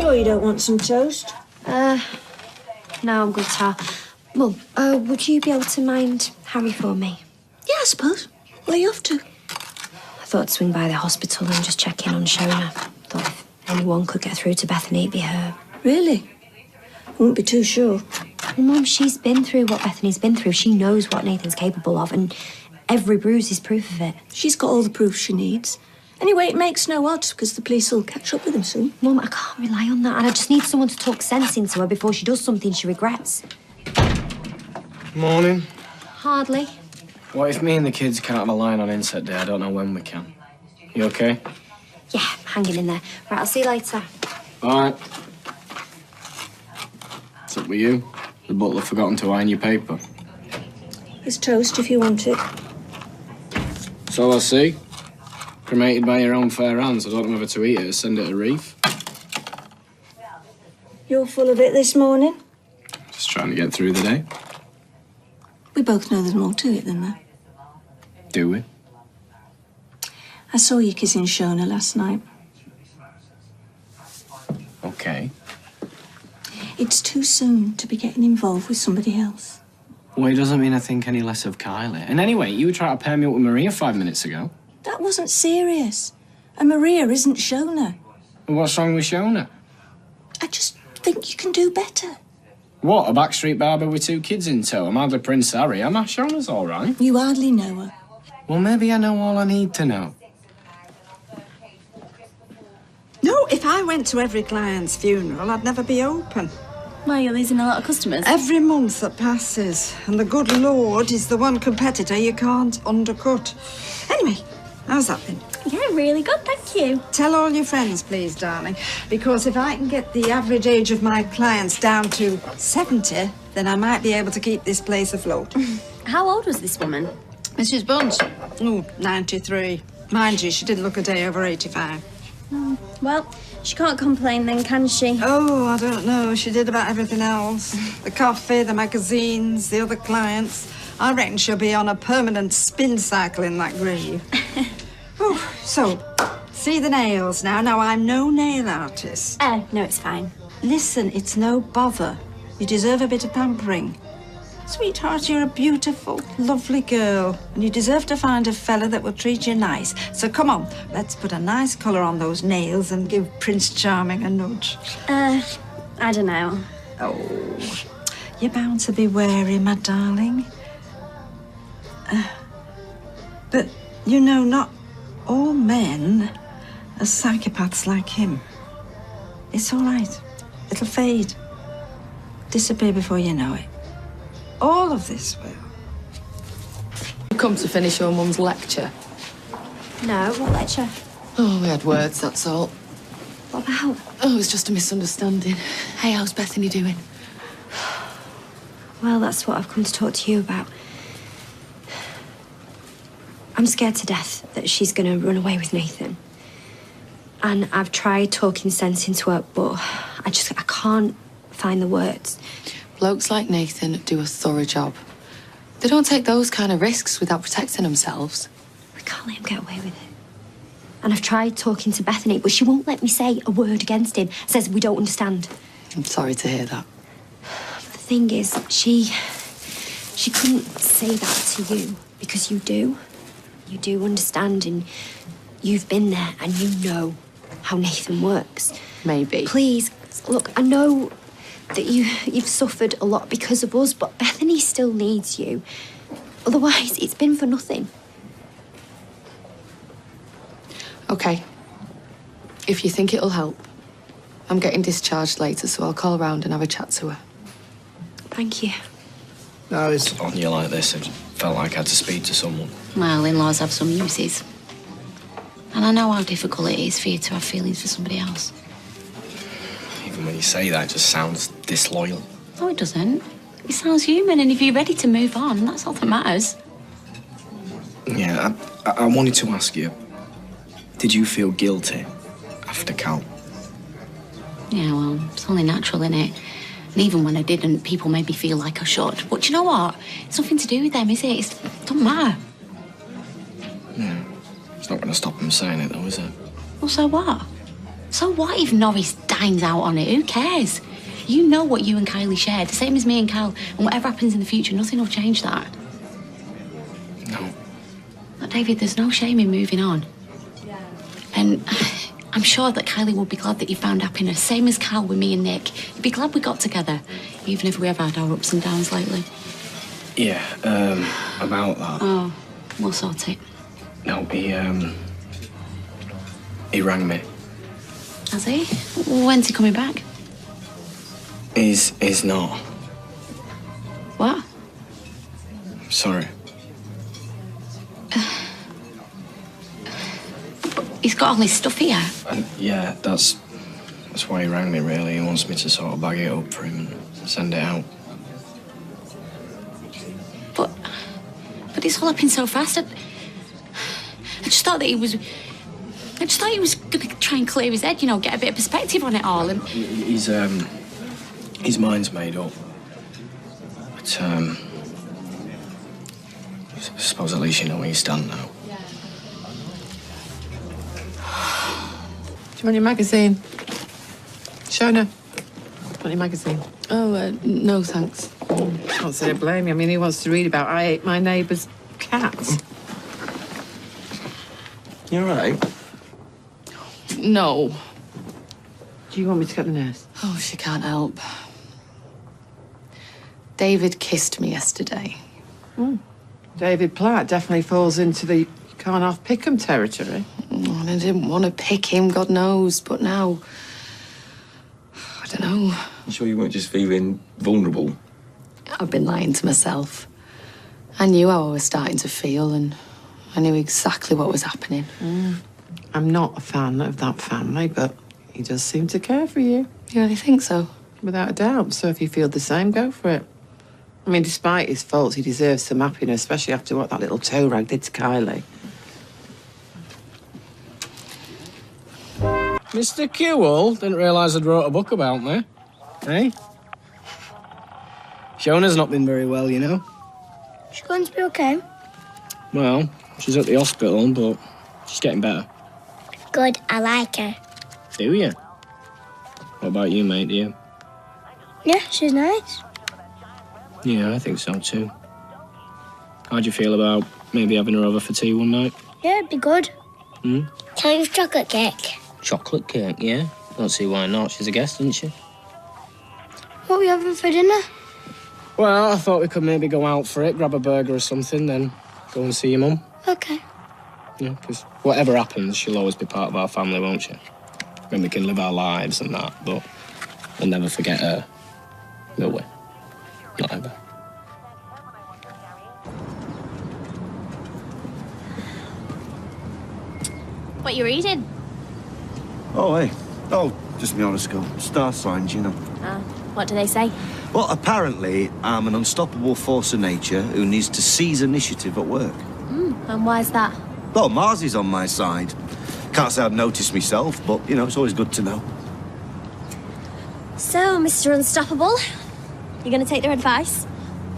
Sure you don't want some toast? No, I'm good, Tar. Mum, would you be able to mind Harry for me? Yeah, I suppose. Where are you off to? I thought I'd swing by the hospital and just check in on Shona. Thought if anyone could get through to Bethany, it'd be her. Really? I wouldn't be too sure. Well, Mum, she's been through what Bethany's been through. She knows what Nathan's capable of, and every bruise is proof of it. She's got all the proof she needs. Anyway, it makes no odds, because the police will catch up with him soon. Mum, I can't rely on that, and I just need someone to talk sense into her before she does something she regrets. Morning. Hardly. What if me and the kids can't have a line on inset day? I don't know when we can. You okay? Yeah, hanging in there. Right, I'll see you later. All right. What's up with you? The butler forgotten to iron your paper. Here's toast if you want it. So I see. Cremated by your own fair hands. I don't know whether to eat it or send it a wreath. You're full of it this morning? Just trying to get through the day. We both know there's more to it than that. Do we? I saw you kissing Shona last night. Okay. It's too soon to be getting involved with somebody else. Well, it doesn't mean I think any less of Kylie. And anyway, you were trying to pair me up with Maria 5 minutes ago. That wasn't serious. And Maria isn't Shona. Well, what's wrong with Shona? I just think you can do better. What, a backstreet barber with 2 kids in tow? I'm hardly Prince Harry, am I? Shona's all right. You hardly know her. Well, maybe I know all I need to know. No, if I went to every client's funeral, I'd never be open. Why, you're losing a lot of customers? Every month that passes, and the good Lord is the one competitor you can't undercut. Anyway, how's that been? Yeah, really good, thank you. Tell all your friends, please, darling, because if I can get the average age of my clients down to 70, then I might be able to keep this place afloat. How old was this woman? Mrs. Bunce? Oh, 93. Mind you, she didn't look a day over 85. Well, she can't complain then, can she? Oh, I don't know. She did about everything else. The coffee, the magazines, the other clients. I reckon she'll be on a permanent spin cycle in that grave. Oh, so, see the nails now. Now, I'm no nail artist. No, it's fine. Listen, it's no bother. You deserve a bit of pampering. Sweetheart, you're a beautiful, lovely girl, and you deserve to find a fella that will treat you nice. So come on, let's put a nice colour on those nails and give Prince Charming a nudge. I don't know. Oh, you're bound to be wary, my darling. But, you know, not all men are psychopaths like him. It's all right. It'll fade. Disappear before you know it. All of this will. You come to finish your mum's lecture? No, what lecture? Oh, we had words, that's all. What about? Oh, it was just a misunderstanding. Hey, how's Bethany doing? Well, that's what I've come to talk to you about. I'm scared to death that she's going to run away with Nathan. And I've tried talking sense into her, but I can't find the words. Blokes like Nathan do a thorough job. They don't take those kind of risks without protecting themselves. We can't let him get away with it. And I've tried talking to Bethany, but she won't let me say a word against him. Says we don't understand. I'm sorry to hear that. The thing is, she couldn't say that to you because you do. You do understand, and you've been there, and you know how Nathan works. Maybe. Please, look, I know that you've suffered a lot because of us, but Bethany still needs you. Otherwise, it's been for nothing. Okay. If you think it'll help. I'm getting discharged later, so I'll call round and have a chat to her. Thank you. No, it's on you like this. It felt like I had to speak to someone. Well, in-laws have some uses. And I know how difficult it is for you to have feelings for somebody else. Even when you say that, it just sounds disloyal. No, it doesn't. It sounds human, and if you're ready to move on, that's all that matters. Yeah, I wanted to ask you, did you feel guilty after Cal? Yeah, well, it's only natural, innit? And even when I didn't, people made me feel like I should. But you know what? It's nothing to do with them, is it? It doesn't matter. Yeah. It's not going to stop them saying it, though, is it? Well, so what? So what if Norris died finds out on it, who cares? You know what you and Kylie shared, the same as me and Cal, and whatever happens in the future, nothing will change that. No. Look, David, there's no shame in moving on. And I'm sure that Kylie will be glad that you found happiness, same as Cal with me and Nick. He'd be glad we got together, even if we have had our ups and downs lately. Yeah, about that. Oh, we'll sort it. No, he rang me. Has he? When's he coming back? He's not. What? Sorry. He's got all his stuff here. And yeah, that's why he rang me, really. He wants me to sort of bag it up for him and send it out. But it's all happened so fast. I just thought that he was... I just thought he was going to try and clear his head, you know, get a bit of perspective on it all. And His mind's made up. But, I suppose at least you know where you stand now. Do you want your magazine? Shona, want your magazine? Oh, no, thanks. Can't say I blame you. I mean, he wants to read about I ate my neighbour's cat. You all right? No. Do you want me to get the nurse? Oh, she can't help. David kissed me yesterday. David Platt definitely falls into the can't half pick 'em territory. And I didn't want to pick him, God knows, but now... I don't know. You sure you weren't just feeling vulnerable? I've been lying to myself. I knew how I was starting to feel, and I knew exactly what was happening. I'm not a fan of that family, but he does seem to care for you. You really think so? Without a doubt. So if you feel the same, go for it. I mean, despite his faults, he deserves some happiness, especially after what that little toe rag did to Kylie. Mr. Kewell? Didn't realise I'd wrote a book about me. Hey? Shona's not been very well, you know. She's going to be okay. Well, she's at the hospital, but she's getting better. Good, I like her. Do you? What about you, mate? Do you? Yeah, she's nice. Yeah, I think so too. How'd you feel about maybe having her over for tea one night? Yeah, it'd be good. Hmm? Can I have chocolate cake? Chocolate cake, yeah? Don't see why not. She's a guest, isn't she? What are we having for dinner? Well, I thought we could maybe go out for it, grab a burger or something, then go and see your mum. Okay. Yeah, because whatever happens, she'll always be part of our family, won't she? Then we can live our lives and that, but we'll never forget her, will we? Not ever. What you reading? Oh, hey. Oh, just my horoscope. Star signs, you know. What do they say? Well, apparently, I'm an unstoppable force of nature who needs to seize initiative at work. And why's that? Well, Mars is on my side. Can't say I've noticed myself, but, you know, it's always good to know. So, Mr. Unstoppable, you going to take their advice?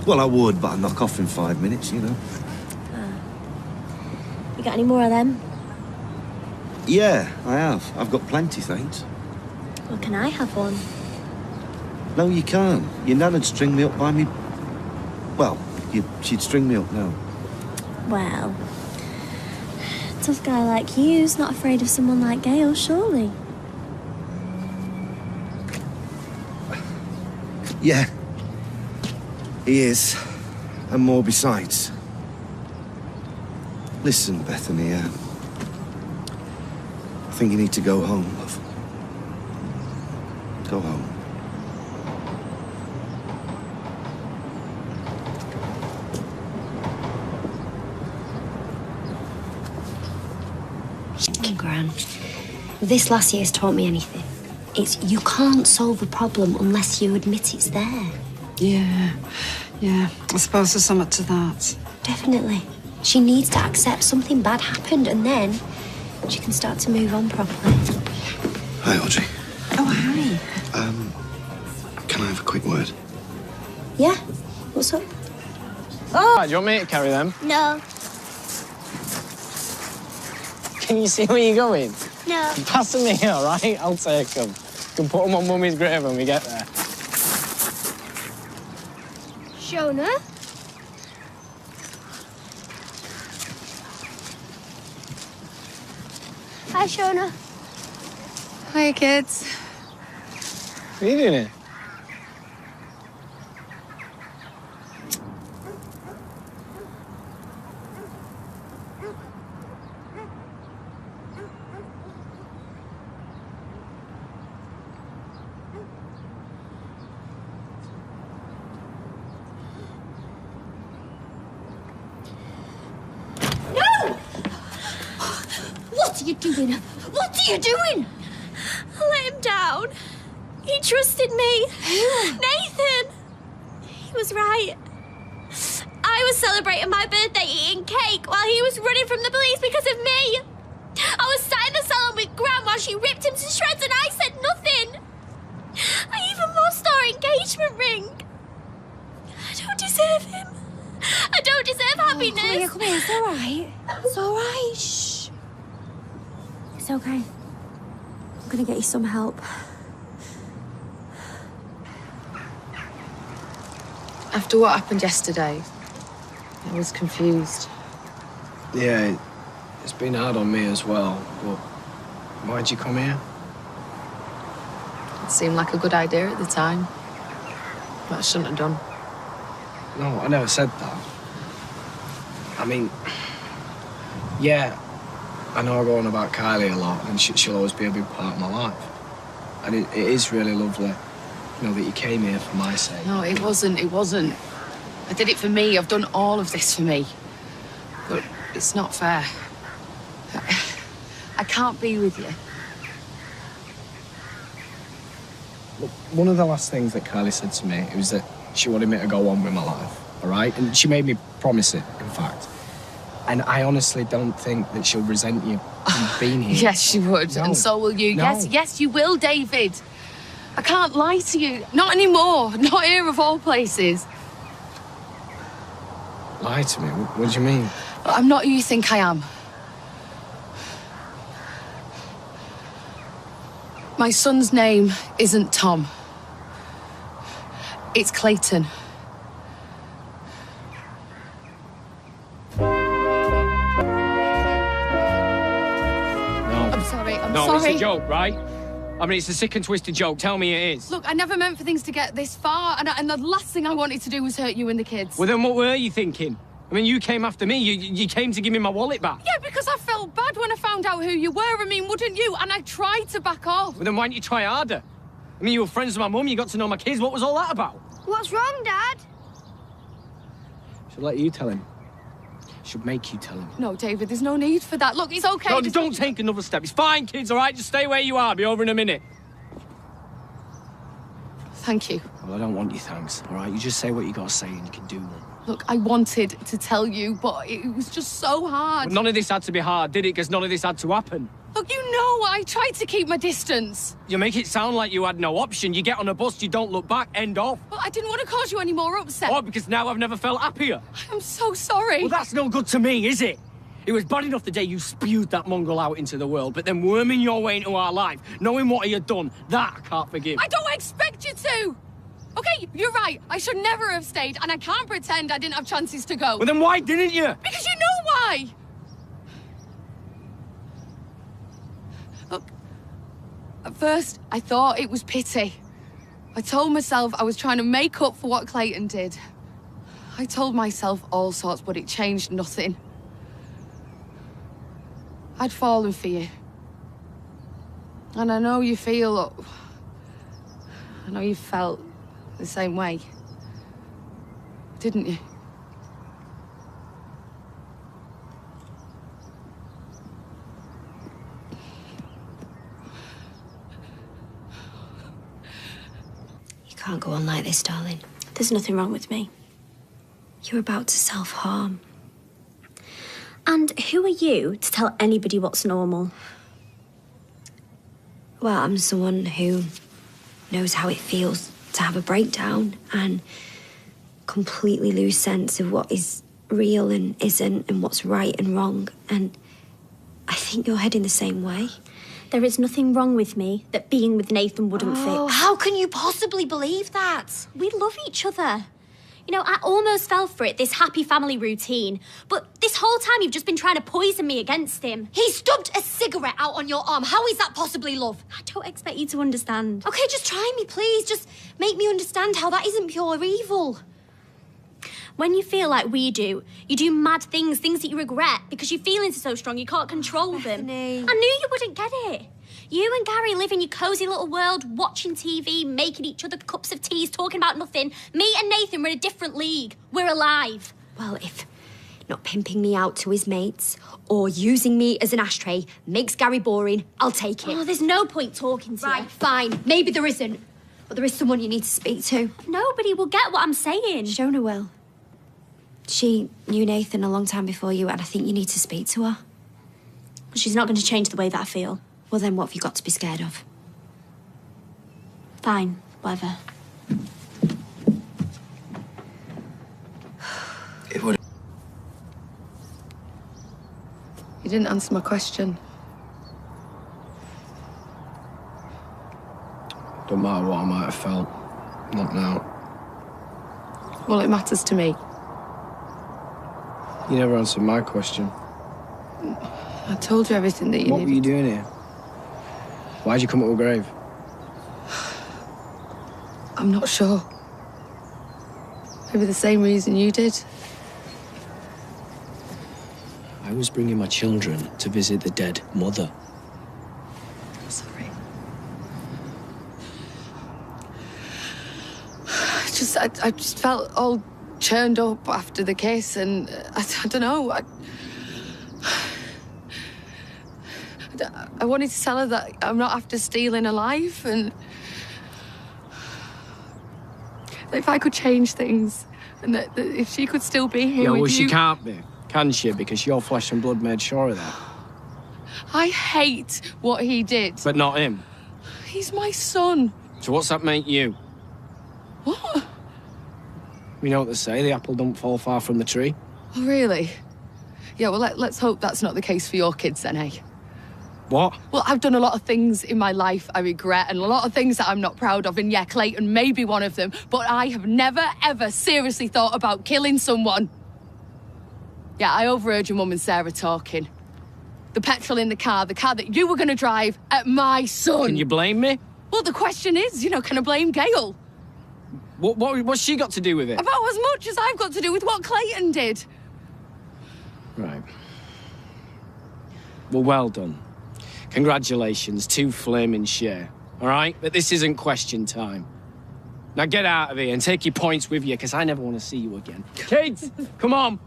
Well, I would, but I'll knock off in 5 minutes, you know. You got any more of them? Yeah, I have. I've got plenty, thanks. Well, can I have one? No, you can't. Your nan'd string me up by me... Well, she'd string me up now. Well, a tough guy like you's not afraid of someone like Gail, surely. Yeah. He is. And more besides. Listen, Bethany, I think you need to go home, love. Go home. Gran, if this last year's taught me anything, it's you can't solve a problem unless you admit it's there. Yeah. I suppose there's something to that. Definitely. She needs to accept something bad happened, and then she can start to move on properly. Hi, Audrey. Oh, hi. Can I have a quick word? Yeah? What's up? Do you want me to carry them? No. Can you see where you're going? No. Pass them me, all right? I'll take them. can put them on Mummy's grave when we get there. Shona? Hi, Shona. Hiya, kids. What are you doing here? What are you doing? What are you doing? I let him down. He trusted me. Nathan! He was right. I was celebrating my birthday eating cake while he was running from the police because of me. I was sat in the salon with Gran while she ripped him to shreds and I said nothing. I even lost our engagement ring. I don't deserve him. I don't deserve happiness. Come here, it's all right. It's all right. Shh. It's okay. I'm gonna get you some help. After what happened yesterday, I was confused. Yeah, it's been hard on me as well, but why'd you come here? It seemed like a good idea at the time, but I shouldn't have done. No, I never said that. I mean, yeah, I know I go on about Kylie a lot, and she'll always be a big part of my life. And it is really lovely, you know, that you came here for my sake. No, it wasn't. I did it for me. I've done all of this for me. But it's not fair. I can't be with you. Look, one of the last things that Kylie said to me, it was that she wanted me to go on with my life, all right? And she made me promise it, in fact. And I honestly don't think that she'll resent you for being here. Yes, she would, No. and so will you. No. Yes, you will, David. I can't lie to you. Not anymore. Not here, of all places. Lie to me? What do you mean? I'm not who you think I am. My son's name isn't Tom. It's Clayton. No. I'm sorry. No, it's a joke, right? I mean, it's a sick and twisted joke. Tell me it is. Look, I never meant for things to get this far, and the last thing I wanted to do was hurt you and the kids. Well, then what were you thinking? I mean, you came after me. You came to give me my wallet back. Yeah, because I felt bad when I found out who you were. I mean, wouldn't you? And I tried to back off. Well, then why didn't you try harder? I mean, you were friends with my mum. You got to know my kids. What was all that about? What's wrong, Dad? Should let you tell him. Should make you tell him. No, David, there's no need for that. Look, it's okay. No, don't take another step. It's fine, kids, all right? Just stay where you are. I'll be over in a minute. Thank you. Well, I don't want your thanks, all right? You just say what you got to say and you can do them. Look, I wanted to tell you, but it was just so hard. But none of this had to be hard, did it? Because none of this had to happen. Look, you know I tried to keep my distance. You make it sound like you had no option. You get on a bus, you don't look back, end off. But I didn't want to cause you any more upset. Oh, because now I've never felt happier. I'm so sorry. Well, that's no good to me, is it? It was bad enough the day you spewed that mongrel out into the world, but then worming your way into our life, knowing what he had done, that I can't forgive. I don't expect you to. Okay, you're right. I should never have stayed, and I can't pretend I didn't have chances to go. Well, then why didn't you? Because you know why. Look, at first, I thought it was pity. I told myself I was trying to make up for what Clayton did. I told myself all sorts, but it changed nothing. I'd fallen for you. And I know you feel... I know you felt the same way. Didn't you? You can't go on like this, darling. There's nothing wrong with me. You're about to self-harm. And who are you to tell anybody what's normal? Well, I'm someone who knows how it feels to have a breakdown and completely lose sense of what is real and isn't and what's right and wrong. And I think you're heading the same way. There is nothing wrong with me that being with Nathan wouldn't Oh, fix. how can you possibly believe that? We love each other. You know, I almost fell for it, this happy family routine. But this whole time you've just been trying to poison me against him. He stubbed a cigarette out on your arm. How is that possibly love? I don't expect you to understand. Okay, just try me, please. Just make me understand how that isn't pure evil. When you feel like we do, you do mad things, things that you regret, because your feelings are so strong you can't control them. Bethany. I knew you wouldn't get it. You and Gary live in your cosy little world, watching TV, making each other cups of teas, talking about nothing. Me and Nathan, we're in a different league. We're alive. Well, if not pimping me out to his mates or using me as an ashtray makes Gary boring, I'll take it. Oh, there's no point talking to Right, you. fine. Maybe there isn't. But there is someone you need to speak to. Nobody will get what I'm saying. Shona will. She knew Nathan a long time before you, and I think you need to speak to her. She's not going to change the way that I feel. Well, then what have you got to be scared of? Fine, whatever. It would. You didn't answer my question. Don't matter what I might have felt. Not now. Well, it matters to me. You never answered my question. I told you everything that you What were needed. you doing here? Why'd you come up with a grave? I'm not sure. Maybe the same reason you did. I was bringing my children to visit the dead mother. Sorry. I just felt all churned up after the kiss, and I don't know. I wanted to tell her that I'm not after stealing her life, and that if I could change things, and that if she could still be here Yeah, with well, you. she can't be, can she? Because your flesh and blood made sure of that. I hate what he did. But not him. He's my son. So what's that make you? What? You know what they say, the apple don't fall far from the tree. Oh, really? Yeah, well, let's hope that's not the case for your kids then, eh? What? Well, I've done a lot of things in my life I regret, and a lot of things that I'm not proud of, and yeah, Clayton may be one of them, but I have never, ever seriously thought about killing someone. Yeah, I overheard your mum and Sarah talking. The petrol in the car that you were going to drive at my son. Can you blame me? Well, the question is, can I blame Gail? What's she got to do with it? About as much as I've got to do with what Clayton did. Right. Well done. Congratulations, 2 flaming share. All right? But this isn't question time. Now get out of here and take your points with you, because I never want to see you again. Kids, come on.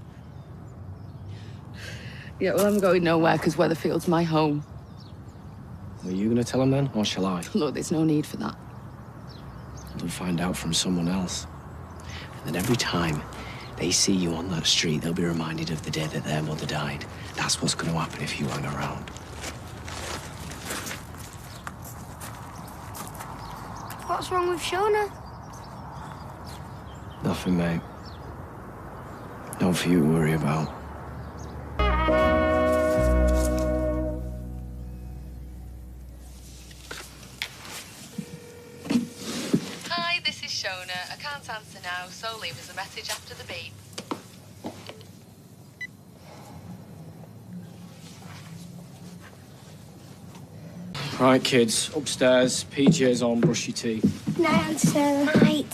Yeah, well, I'm going nowhere because Weatherfield's my home. Are you going to tell them then, or shall I? Look, there's no need for that. They'll find out from someone else. And then every time they see you on that street, they'll be reminded of the day that their mother died. That's what's going to happen if you hang around. What's wrong with Shona? Nothing, mate. Not for you to worry about. Hi, this is Shona. I can't answer now, so leave us a message after the beep. Right, kids, upstairs. PJ's on, brush your teeth. Night, Sarah. Right.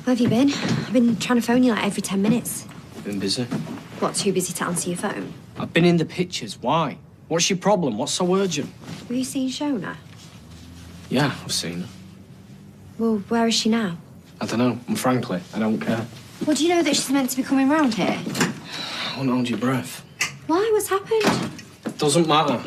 Where have you been? I've been trying to phone you like every 10 minutes. Been busy? What, too busy to answer your phone? I've been in the pictures. Why? What's your problem? What's so urgent? Have you seen Shona? Yeah, I've seen her. Well, where is she now? I don't know, and frankly, I don't care. Well, do you know that she's meant to be coming round here? I won't hold your breath. Why? What's happened? Doesn't matter.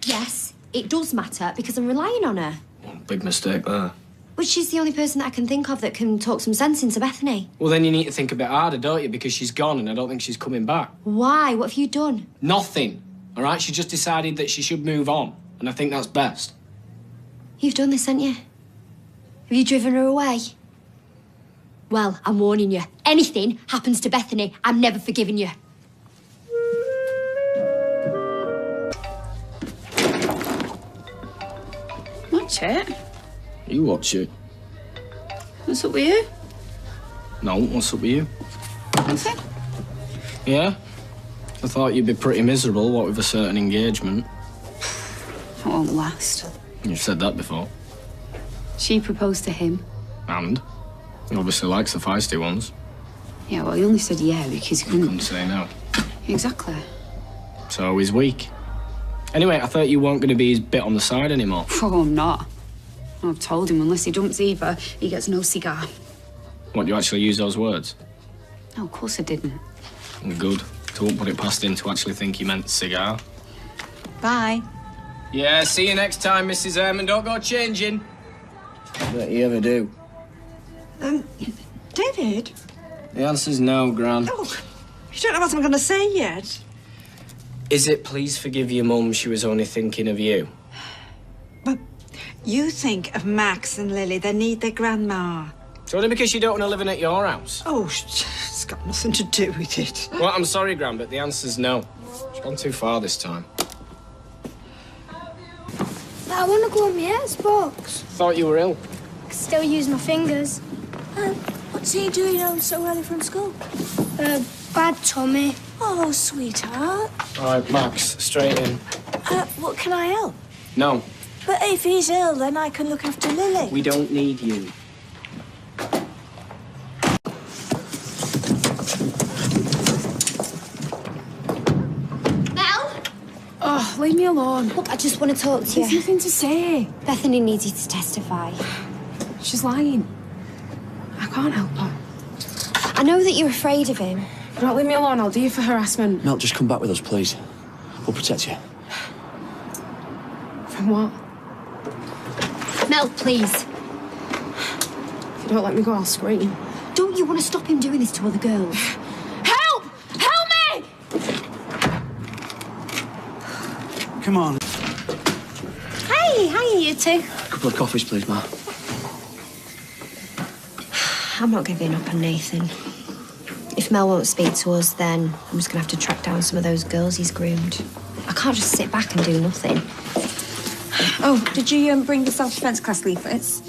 Yes, it does matter because I'm relying on her. Well, big mistake there. But she's the only person that I can think of that can talk some sense into Bethany. Well, then you need to think a bit harder, don't you? Because she's gone and I don't think she's coming back. Why? What have you done? Nothing. All right? She just decided that she should move on. And I think that's best. You've done this, haven't you? Have you driven her away? Well, I'm warning you. Anything happens to Bethany, I'm never forgiving you. watch it. You watch it. What's up with you? No, what's up with you? Nothing. Yeah? I thought you'd be pretty miserable, what with a certain engagement. It won't last. You've said that before. She proposed to him. And? He obviously likes the feisty ones. Yeah, well, he only said yeah because he couldn't... Couldn't say no. Exactly. So he's weak. Anyway, I thought you weren't going to be his bit on the side anymore. Oh, I'm not. I've told him unless he dumps Eva, he gets no cigar. What, you actually use those words? No, of course I didn't. Good. I won't put it past him to actually think he meant cigar. Bye. Yeah, see you next time, Mrs. And don't go changing. Don't you ever do. David? The answer's no, Gran. Oh, you don't know what I'm going to say yet. Is it please forgive your mum, she was only thinking of you? But you think of Max and Lily, they need their grandma. It's only because you don't want to living at your house. Oh, it's got nothing to do with it. Well, I'm sorry, Gran, but the answer's no. She's gone too far this time. I want to go on my Xbox. Thought you were ill. I can still use my fingers. What's he doing home so early from school? Bad tummy. Oh, sweetheart. All right, Max, straight in. What, can I help? No, But if he's ill, then I can look after Lily. we don't need you. Mel? Oh, leave me alone. Look, I just want to talk to you. There's nothing to say. Bethany needs you to testify. She's lying. I can't help her. I know that you're afraid of him. Don't leave me alone. I'll do you for harassment. Mel, just come back with us, please. We'll protect you. From what? Mel, please. If you don't let me go, I'll scream. Don't you want to stop him doing this to other girls? Help! Help me! Come on. Hey, hiya, you two. A couple of coffees, please, Ma. I'm not giving up on Nathan. If Mel won't speak to us, then I'm just going to have to track down some of those girls he's groomed. I can't just sit back and do nothing. Oh, did you bring the self-defense class leaflets?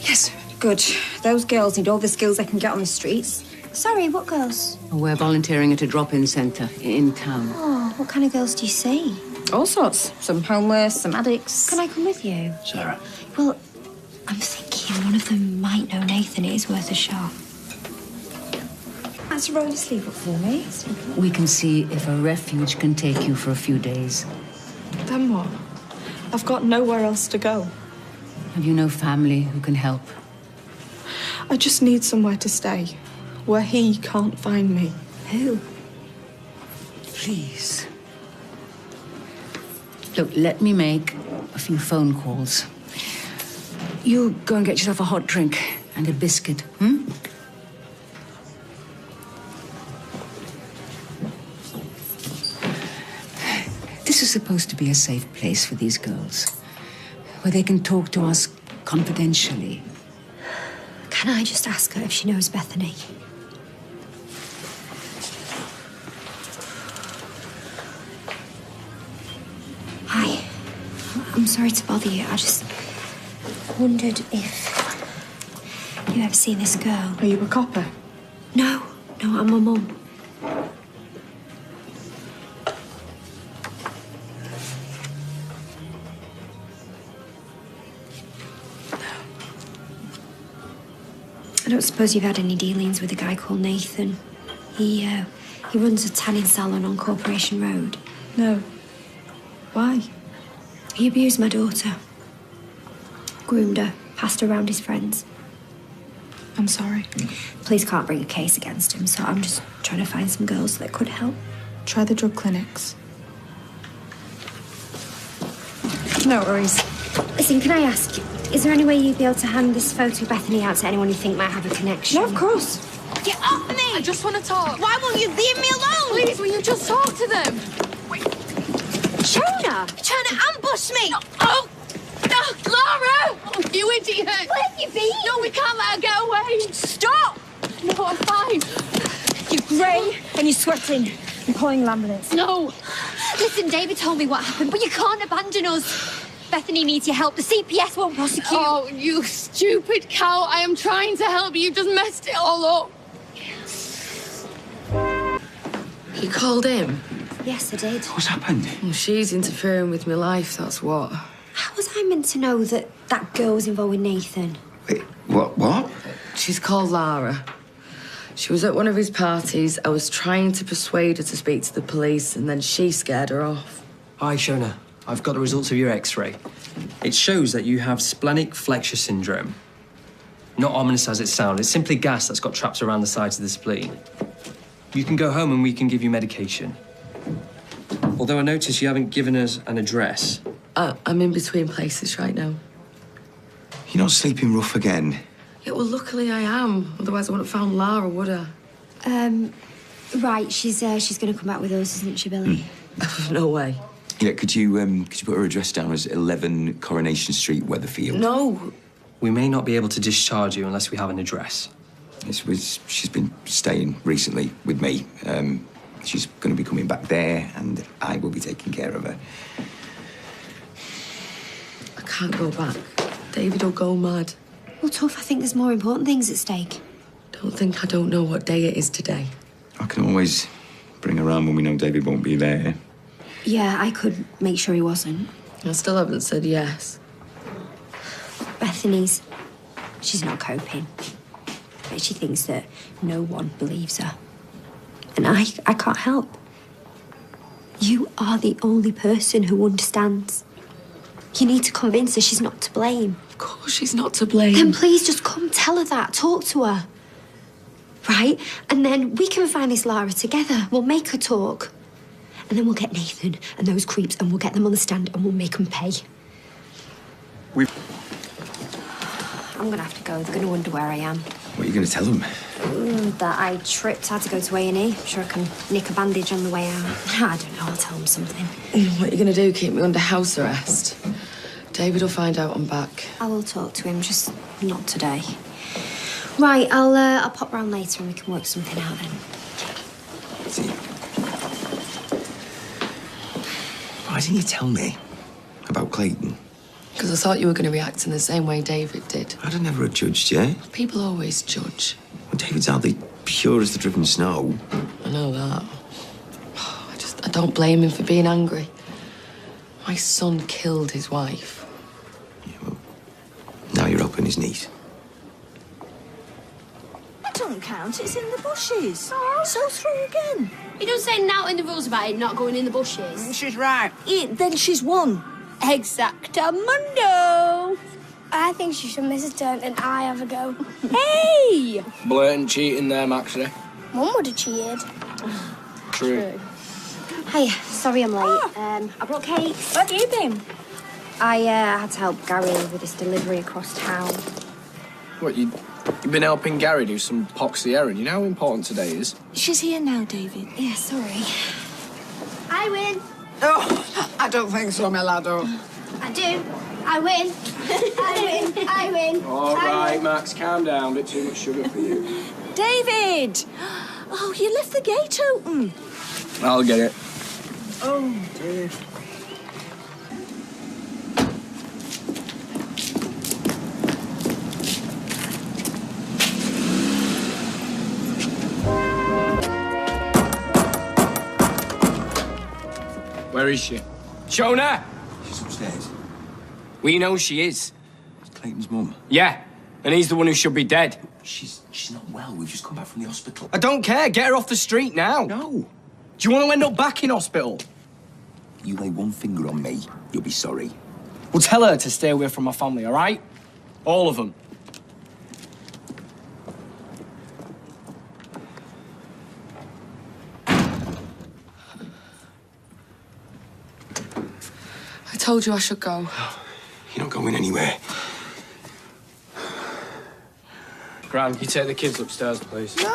Yes. Good. Those girls need all the skills they can get on the streets. Sorry, what girls? We're volunteering at a drop-in centre in town. Oh, what kind of girls do you see? All sorts. Some homeless, some addicts. Can I come with you? Sarah. Well, I'm thinking one of them might know Nathan. It is worth a shot. Let's roll your sleeve up for me. We can see if a refuge can take you for a few days. Then what? I've got nowhere else to go. Have you no family who can help? I just need somewhere to stay, where he can't find me. Who? Please. Look, let me make a few phone calls. You go and get yourself a hot drink and a biscuit, hmm? This is supposed to be a safe place for these girls, where they can talk to us confidentially. Can I just ask her if she knows Bethany? Hi. I'm sorry to bother you. I just wondered if you ever seen this girl. Are you a copper? No, I'm a mum. I don't suppose you've had any dealings with a guy called Nathan. He runs a tanning salon on Corporation Road. No. Why? He abused my daughter. Groomed her, passed her around his friends. I'm sorry. Police can't bring a case against him, so I'm just trying to find some girls that could help. Try the drug clinics. No worries. Listen, can I ask, is there any way you'd be able to hand this photo of Bethany out to anyone you think might have a connection? No, of course. Get off me! I just want to talk. Why won't you leave me alone? Please, will you just talk to them? Shona! Trying to ambush me! No. Oh! No, Laura! Oh, you idiot! Where have you been? No, we can't let her get away. Stop! No, I'm fine. You're grey and you're sweating. I'm calling an ambulance. No. Listen, David told me what happened, but you can't abandon us. Bethany needs your help. The CPS won't prosecute. Oh, you stupid cow. I am trying to help you. You've just messed it all up. You called him? Yes, I did. What's happened? Well, she's interfering with my life, that's what. How was I meant to know that that girl was involved with Nathan? Wait, what? She's called Lara. She was at one of his parties. I was trying to persuade her to speak to the police, and then she scared her off. Hi, Shona. I've got the results of your X-ray. It shows that you have splenic flexure syndrome. Not ominous as it sounds. It's simply gas that's got trapped around the sides of the spleen. You can go home and we can give you medication. Although I notice you haven't given us an address. I'm in between places right now. You're not sleeping rough again. Yeah, well, luckily I am. Otherwise I wouldn't have found Lara, would I? Right, she's going to come back with us, isn't she, Billy? No way. Yeah, could you put her address down as 11 Coronation Street, Weatherfield? No. We may not be able to discharge you unless we have an address. She's been staying recently with me. She's going to be coming back there, and I will be taking care of her. I can't go back. David will go mad. Well, tough. I think there's more important things at stake. Don't think I don't know what day it is today. I can always bring her around when we know David won't be there. Yeah, I could make sure he wasn't. I still haven't said yes. She's not coping. But she thinks that no one believes her. And I can't help. You are the only person who understands. You need to convince her she's not to blame. Of course she's not to blame. Then please just come tell her that. Talk to her. Right? And then we can find this Lara together. We'll make her talk. And then we'll get Nathan and those creeps and we'll get them on the stand and we'll make them pay. I'm going to have to go. They're going to wonder where I am. What are you going to tell them? That I tripped, had to go to A&E. I'm sure I can nick a bandage on the way out. I don't know, I'll tell them something. What are you going to do? Keep me under house arrest? David will find out I'm back. I will talk to him, just not today. Right, I'll pop round later and we can work something out then. See. Why didn't you tell me about Clayton? Because I thought you were going to react in the same way David did. I'd have never judged you. People always judge. Well, David's hardly pure as the driven snow. I know that. I don't blame him for being angry. My son killed his wife. Yeah, well, now you're up on his knees. That don't count. It's in the bushes. So through again. It doesn't say now in the rules about it not going in the bushes. She's right. Then she's won. Exactamundo. I think she should miss a turn and I have a go. Hey! Blatant cheating there, Maxie. Mum would have cheated. True. Hey, sorry I'm late. I brought cakes. Where have you been? I had to help Gary with this delivery across town. What, you've been helping Gary do some poxy errand? You know how important today is? She's here now, David. Yeah, sorry. I win. Oh, I don't think so, my laddo. I do. I win. I win. I win. All right, Max, calm down. A bit too much sugar for you. David! Oh, you left the gate open. I'll get it. Oh, dear. Where is she? Shona! She's upstairs. We know she is. It's Clayton's mum. Yeah, and he's the one who should be dead. She's not well. We've just come back from the hospital. I don't care. Get her off the street now. No. Do you want to end up back in hospital? You lay one finger on me, you'll be sorry. Well, tell her to stay away from my family, all right? All of them. I told you I should go. You're not going anywhere. Gran, you take the kids upstairs, please. No!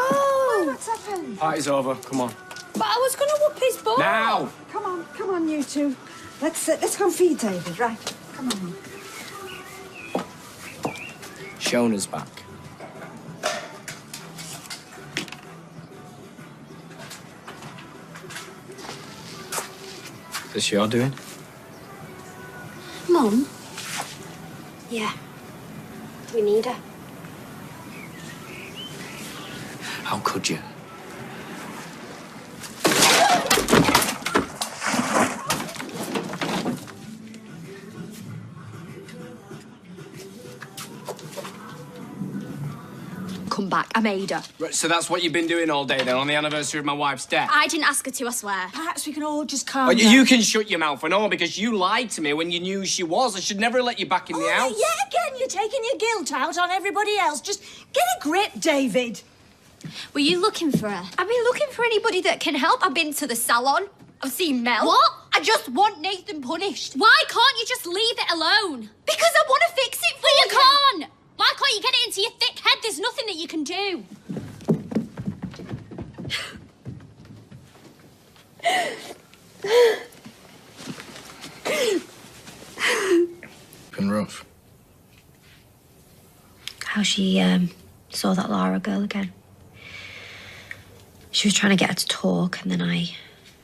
What's happened? Party's over. Come on. But I was going to whoop his ball. Now! Come on, you two. Let's go and feed David, right? Come on. Shona's back. Is this your doing? Mum, Mum? Yeah. We need her. How could you? Come back. I made her. Right, so that's what you've been doing all day then, on the anniversary of my wife's death? I didn't ask her to, I swear. Perhaps we can all just calm Oh, down. you can shut your mouth and all because you lied to me when you knew she was. I should never have let you back in the house. Yeah, again, you're taking your guilt out on everybody else. Just get a grip, David. Were you looking for her? I've been looking for anybody that can help. I've been to the salon. I've seen Mel. What? I just want Nathan punished. Why can't you just leave it alone? Because I want to fix it for you. You can't. Why can't you get it into your thick head? There's nothing that you can do. Been rough. How she saw that Lara girl again. She was trying to get her to talk, and then I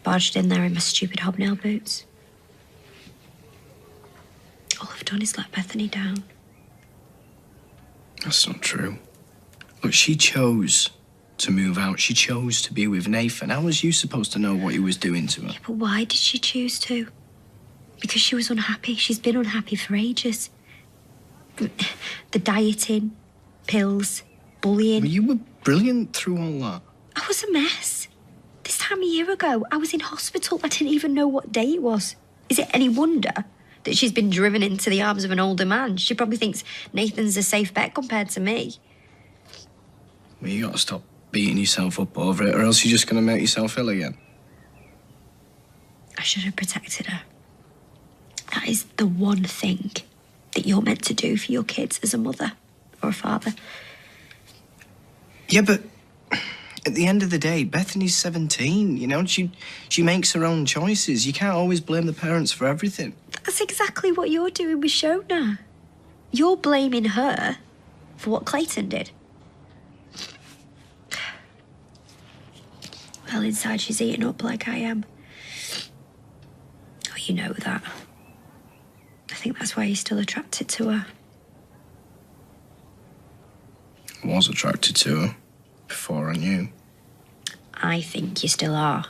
barged in there in my stupid hobnail boots. All I've done is let Bethany down. That's not true. Look, she chose to move out. She chose to be with Nathan. How was you supposed to know what he was doing to her? Yeah, but why did she choose to? Because she was unhappy. She's been unhappy for ages. The dieting, pills, bullying. Well, you were brilliant through all that. I was a mess. This time a year ago, I was in hospital. I didn't even know what day it was. Is it any wonder that she's been driven into the arms of an older man? She probably thinks Nathan's a safe bet compared to me. Well, you gotta stop beating yourself up over it, or else you're just gonna make yourself ill again. I should have protected her. That is the one thing that you're meant to do for your kids as a mother or a father. Yeah, but at the end of the day, Bethany's 17, you know? She makes her own choices. You can't always blame the parents for everything. That's exactly what you're doing with Shona. You're blaming her for what Clayton did. Well, inside she's eating up like I am. Oh, you know that. I think that's why you're still attracted to her. I was attracted to her before I knew. I think you still are.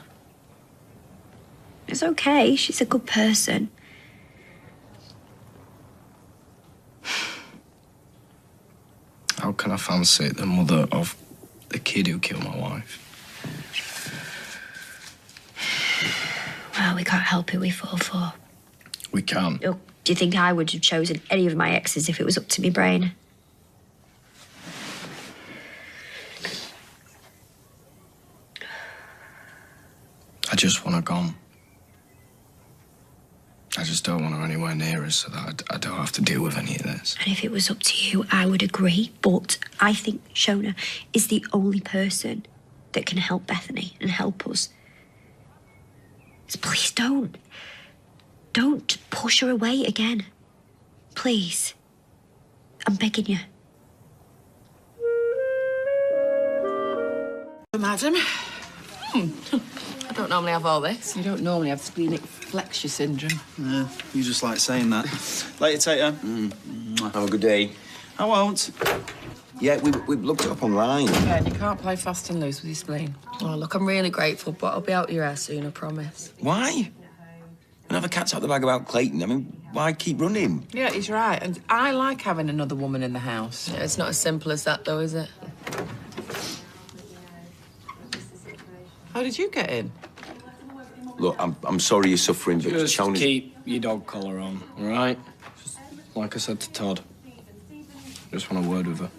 It's okay, she's a good person. How can I fancy the mother of the kid who killed my wife? Well, we can't help who we fall for. We can't. Oh, do you think I would have chosen any of my exes if it was up to me brain? I just want her gone. I just don't want her anywhere near us so that I don't have to deal with any of this. And if it was up to you, I would agree. But I think Shona is the only person that can help Bethany and help us. So please don't. Don't push her away again. Please. I'm begging you. Madam. I don't normally have all this. You don't normally have splenic flexure syndrome. Yeah, you just like saying that. Later, Tater. Have a good day. I won't. Yeah, we've looked it up online. Yeah, and you can't play fast and loose with your spleen. Oh, look, I'm really grateful, but I'll be out your hair soon, I promise. Why? Another cat's out the bag about Clayton. I mean, why keep running? Yeah, he's right. And I like having another woman in the house. Yeah, it's not as simple as that, though, is it? How did you get in? Look, I'm sorry you're suffering, but Just Shona... keep your dog collar on, all right? Just like I said to Todd. Just want a word with her.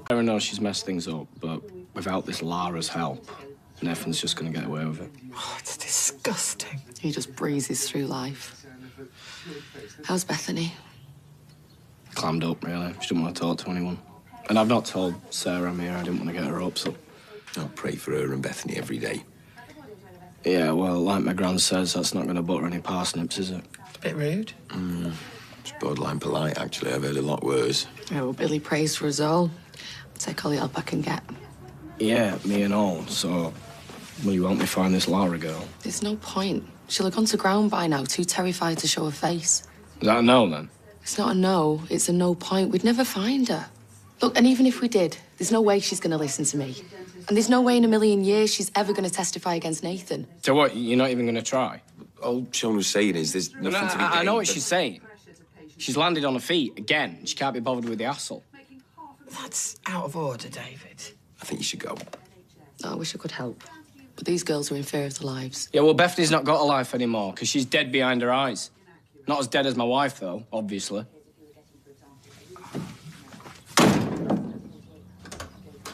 Sarah knows she's messed things up, but without this Lara's help, Nathan's just gonna get away with it. Oh, it's disgusting. He just breezes through life. How's Bethany? Clammed up, really. She didn't want to talk to anyone. And I've not told Sarah I'm here. I didn't want to get her up, so... I'll pray for her and Bethany every day. Yeah, well, like my gran says, that's not going to butter any parsnips, is it? It's a bit rude. It's borderline polite, actually. I've heard a lot worse. Yeah, well, Billy prays for us all. I'll take all the help I can get. Yeah, me and all, so... Will you help me find this Lara girl? There's no point. She'll have gone to ground by now, too terrified to show her face. Is that a no, then? It's not a no, it's a no point. We'd never find her. Look, and even if we did, there's no way she's going to listen to me. And there's no way in a million years she's ever going to testify against Nathan. So what, you're not even going to try? All Shona's saying is there's nothing to be gained. I know what she's saying. She's landed on her feet again. She can't be bothered with the hassle. That's out of order, David. I think you should go. Oh, I wish I could help. But these girls are in fear of their lives. Yeah, well, Bethany's not got a life anymore because she's dead behind her eyes. Not as dead as my wife, though, obviously.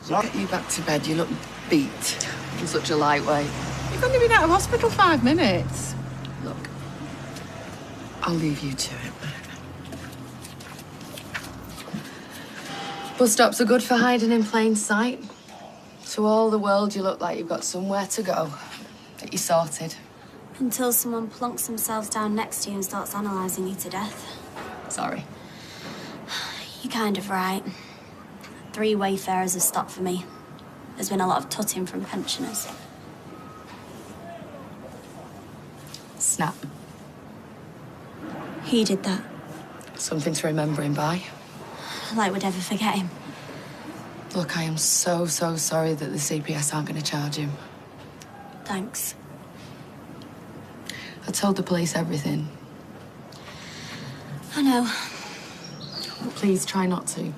Get you back to bed. You look beat. I'm such a lightweight. You've only been out of hospital 5 minutes. Look, I'll leave you to it. Bus stops are good for hiding in plain sight. To all the world, you look like you've got somewhere to go. That you're sorted. Until someone plonks themselves down next to you and starts analysing you to death. Sorry. You're kind of right. 3 wayfarers have stopped for me. There's been a lot of tutting from pensioners. Snap. He did that. Something to remember him by. Like we'd ever forget him. Look, I am so sorry that the CPS aren't going to charge him. Thanks. I told the police everything. I know. Please try not to.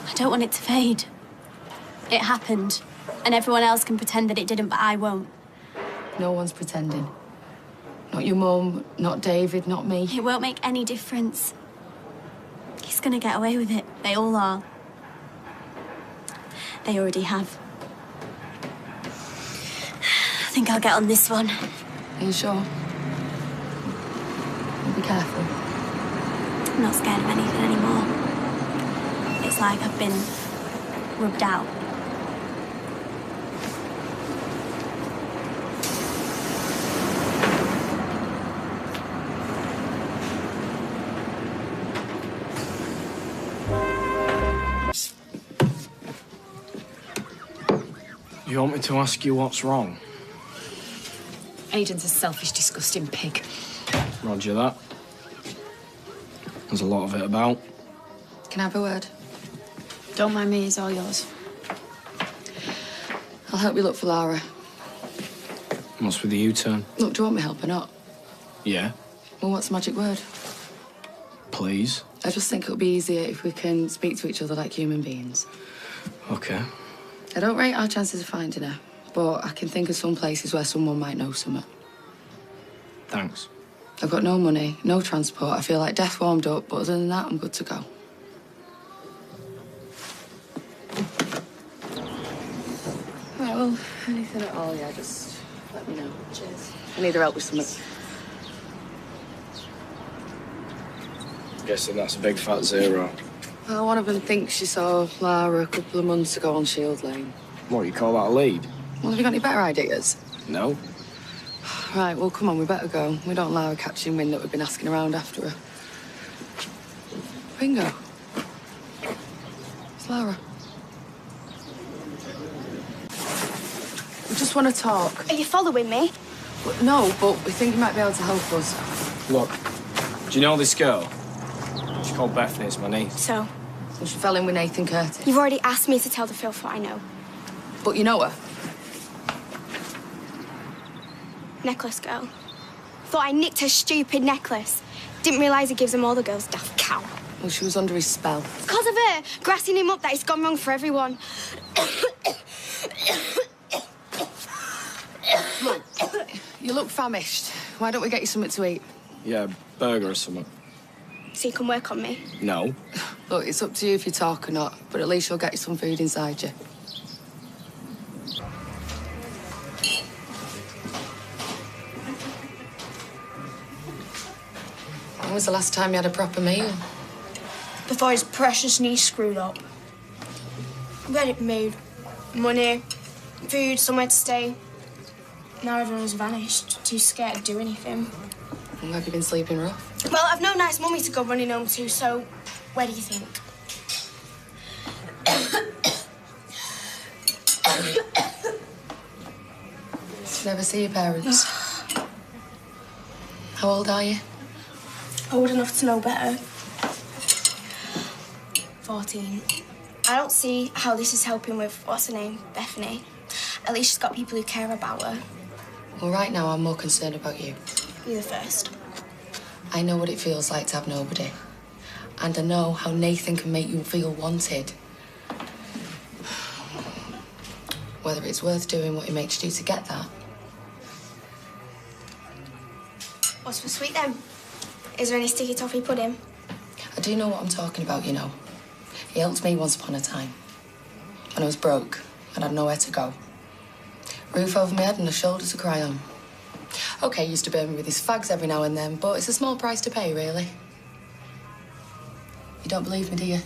I don't want it to fade. It happened, and everyone else can pretend that it didn't, but I won't. No one's pretending. Not your mum, not David, not me. It won't make any difference. He's gonna get away with it. They all are. They already have. I think I'll get on this one. Are you sure? Be careful. I'm not scared of anything anymore. It's like I've been rubbed out. You want me to ask you what's wrong? Aidan's a selfish, disgusting pig. Roger that. There's a lot of it about. Can I have a word? Don't mind me, it's all yours. I'll help you look for Lara. What's with the U-turn? Look, do you want me help or not? Yeah, Well, what's the magic word? please. I just think it'll be easier if we can speak to each other like human beings. Okay. I don't rate our chances of finding her, but I can think of some places where someone might know something. Thanks. I've got no money, no transport. I feel like death warmed up, but other than that, I'm good to go. Right, well, anything at all, yeah, just let me know. Cheers. I need your help with something. Guessing that's a big fat zero. Well, one of them thinks she saw Lara a couple of months ago on Shield Lane. What, you call that a lead? Well, have you got any better ideas? No. Right, well, come on, we better go. We don't allow her catching wind that we've been asking around after her. Bingo. It's Lara. We just want to talk. Are you following me? Well, no, but we think you might be able to help us. Look, do you know this girl? She's called Bethany, it's my niece. So? Well, she fell in with Nathan Curtis. You've already asked me to tell the filth what I know. But you know her? Necklace girl. Thought I nicked her stupid necklace. Didn't realise he gives them all the girls, daft cow. Well, she was under his spell. Because of her, grassing him up that it's gone wrong for everyone. Look, you look famished. Why don't we get you something to eat? Yeah, burger or something. So you can work on me. No. Look, it's up to you if you talk or not, but at least you'll get you some food inside you. When was the last time you had a proper meal? Before his precious niece screwed up. We had it made. Money, food, somewhere to stay. Now everyone's vanished. Too scared to do anything. Have you been sleeping rough? Well, I've no nice mummy to go running home to, so where do you think? Did you ever see your parents? How old are you? Old enough to know better. 14. I don't see how this is helping with, what's her name, Bethany. At least she's got people who care about her. Well, right now I'm more concerned about you. You're the first. I know what it feels like to have nobody. And I know how Nathan can make you feel wanted. Whether it's worth doing what he makes you do to get that. What's for sweet then? Is there any sticky toffee pudding? I do know what I'm talking about, you know. He helped me once upon a time. When I was broke and had nowhere to go. Roof over my head and a shoulder to cry on. OK, he used to burn me with his fags every now and then, but it's a small price to pay, really. You don't believe me, do you?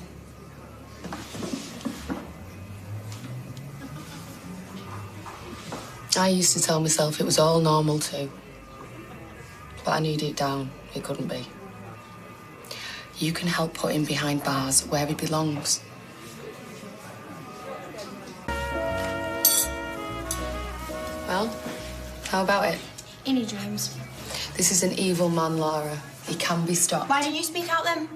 I used to tell myself it was all normal too. But I knew deep down it couldn't be. You can help put him behind bars where he belongs. Well, how about it? Any dreams? This is an evil man, Laura. He can be stopped. Why didn't you speak out then?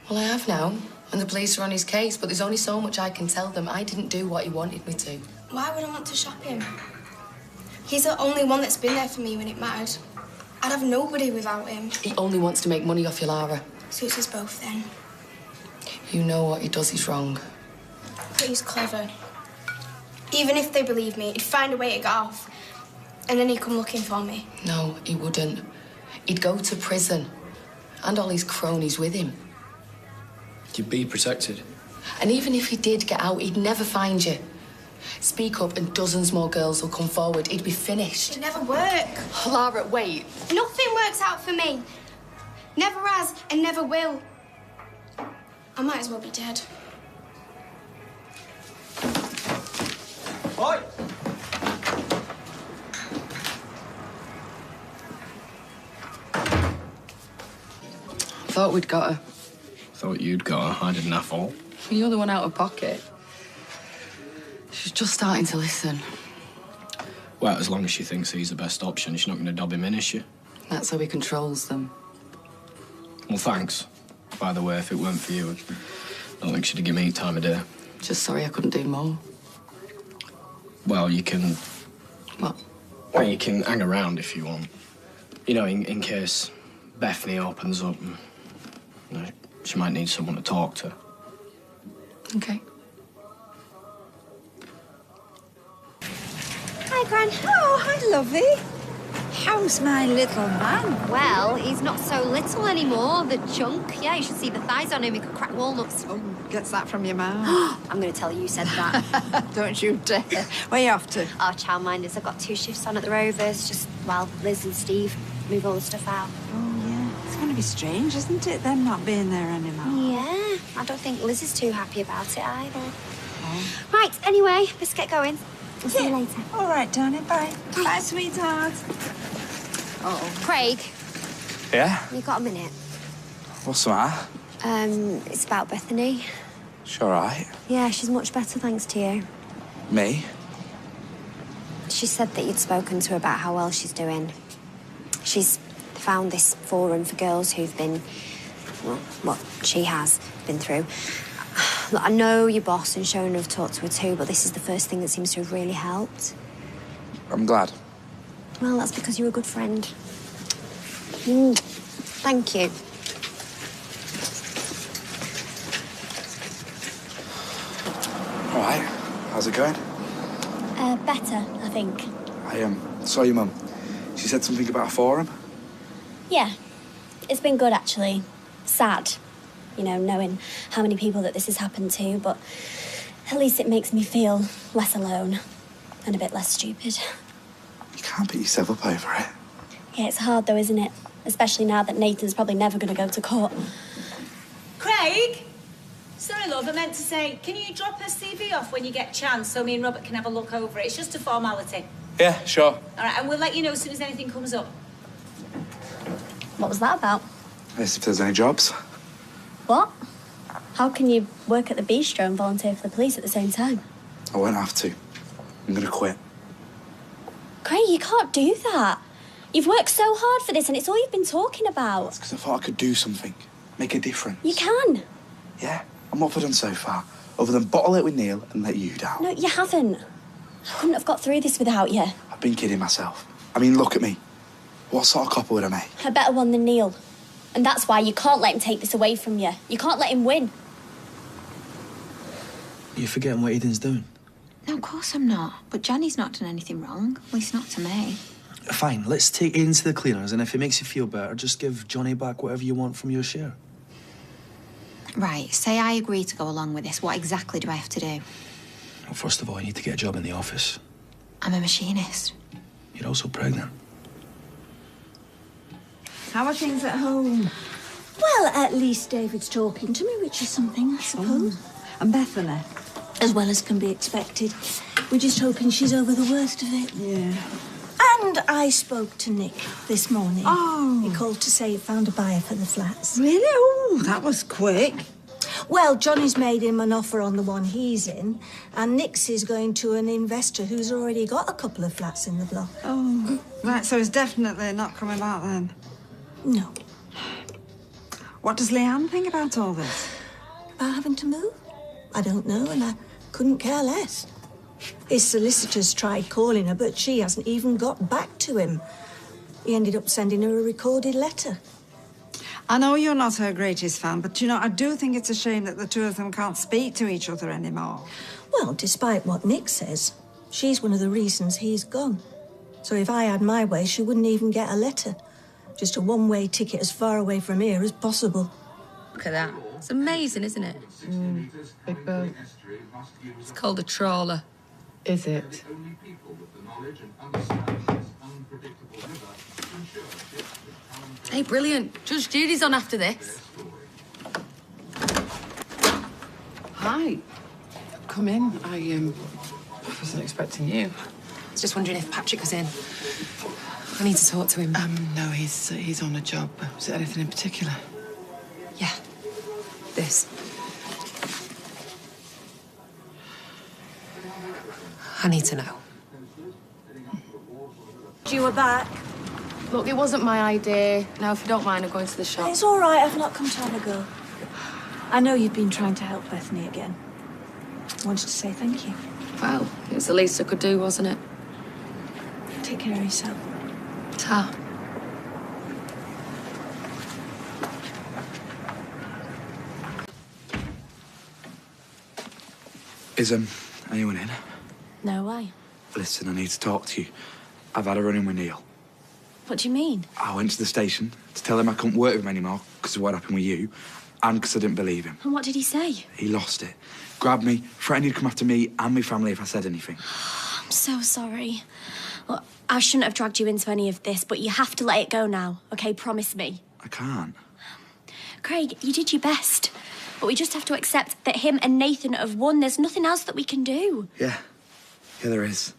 Well, I have now. And the police are on his case, but there's only so much I can tell them. I didn't do what he wanted me to. Why would I want to shop him? He's the only one that's been there for me when it mattered. I'd have nobody without him. He only wants to make money off you, Lara. Suits us both then. You know what he does is wrong. But he's clever. Even if they believe me, he'd find a way to get off. And then he'd come looking for me. No, he wouldn't. He'd go to prison. And all his cronies with him. You'd be protected. And even if he did get out, he'd never find you. Speak up and dozens more girls will come forward. He'd be finished. It'd never work. Lara, wait. Nothing works out for me. Never has and never will. I might as well be dead. Oi! Thought we'd got her. Thought you'd got her. I didn't have all. You're the one out of pocket. She's just starting to listen. Well, as long as she thinks he's the best option, she's not going to dob him in, is she? That's how he controls them. Well, thanks. By the way, if it weren't for you, I don't think she'd have given me time of day. Just sorry I couldn't do more. Well, you can... What? Well, you can hang around if you want. You know, in case Bethany opens up and... You know, she might need someone to talk to. OK. Hi, Gran. Oh, hi, lovey. How's my little man? Well, he's not so little anymore, the chunk. Yeah, you should see the thighs on him. He could crack walnuts. Oh, gets that from your mouth. I'm going to tell you said that. Don't you dare. Where you off to? Oh, childminders. I've got 2 shifts on at the Rovers, just while Liz and Steve move all the stuff out. Oh, yeah. It's going to be strange, isn't it, them not being there anymore? Yeah, I don't think Liz is too happy about it either. Oh. Right, anyway, let's get going. I'll see you later. All right, darling. Bye. Bye, sweetheart. Oh. Craig, Yeah? you got a minute? What's the matter? It's about Bethany. She all right? Yeah, she's much better thanks to you. Me? She said that you'd spoken to her about how well she's doing. She's found this forum for girls who've been, well, what she has been through. Look, I know your boss and Shona have talked to her too, but this is the first thing that seems to have really helped. I'm glad. Well, that's because you're a good friend. Thank you. All right. How's it going? Better, I think. I saw your mum. She said something about a forum. Yeah, it's been good, actually. Sad, you know, knowing how many people that this has happened to, but at least it makes me feel less alone and a bit less stupid. You can't beat yourself up over it. Yeah, it's hard, though, isn't it? Especially now that Nathan's probably never going to go to court. Craig? Sorry, love, I meant to say, can you drop her CV off when you get a chance so me and Robert can have a look over it? It's just a formality. Yeah, sure. All right, and we'll let you know as soon as anything comes up. What was that about? Yes, if there's any jobs. What? How can you work at the bistro and volunteer for the police at the same time? I won't have to. I'm gonna quit. Craig, you can't do that. You've worked so hard for this and it's all you've been talking about. Because I thought I could do something. Make a difference. You can. Yeah? And what have I done so far? Other than bottle it with Neil and let you down. No, you haven't. I couldn't have got through this without you. I've been kidding myself. I mean, look at me. What sort of couple would I make? A better one than Neil. And that's why you can't let him take this away from you. You can't let him win. You're forgetting what Eden's doing. No, of course I'm not. But Johnny's not done anything wrong. At least not to me. Fine, let's take Eden to the cleaners, and if it makes you feel better, just give Johnny back whatever you want from your share. Right, say I agree to go along with this. What exactly do I have to do? Well, first of all, you need to get a job in the office. I'm a machinist. You're also pregnant. How are things at home? Well, at least David's talking to me, which is something, I suppose. And Bethany? As well as can be expected. We're just hoping she's over the worst of it. Yeah. And I spoke to Nick this morning. Oh. He called to say he found a buyer for the flats. Really? Oh, that was quick. Well, Johnny's made him an offer on the one he's in, and Nick's is going to an investor who's already got a couple of flats in the block. Oh, right, so it's definitely not coming back then? No. What does Leanne think about all this? About having to move? I don't know, and I couldn't care less. His solicitors tried calling her, but she hasn't even got back to him. He ended up sending her a recorded letter. I know you're not her greatest fan, but, you know, I do think it's a shame that the two of them can't speak to each other anymore. Well, despite what Nick says, she's one of the reasons he's gone. So if I had my way, she wouldn't even get a letter. Just a one-way ticket as far away from here as possible. Look at that. It's amazing, isn't it? Big boat. It's called a trawler. Is it? Hey, brilliant. Judge Judy's on after this. Hi. Come in. I wasn't expecting you. I was just wondering if Patrick was in. I need to talk to him. No, he's on a job. Was it anything in particular? Yeah. This. I need to know. You were back. Look, it wasn't my idea. Now, if you don't mind, I'm going to the shop. It's all right, I've not come to have a go. I know you've been trying to help Bethany again. I wanted to say thank you. Well, it was the least I could do, wasn't it? Take care of yourself. Ta. Is anyone in? No, why? Listen, I need to talk to you. I've had a run-in with Neil. What do you mean? I went to the station to tell him I couldn't work with him anymore because of what happened with you, and because I didn't believe him. And what did he say? He lost it. Grabbed me, threatened he'd come after me and my family if I said anything. I'm so sorry. Well, I shouldn't have dragged you into any of this, but you have to let it go now, OK? Promise me. I can't. Craig, you did your best. But we just have to accept that him and Nathan have won. There's nothing else that we can do. Yeah, there is.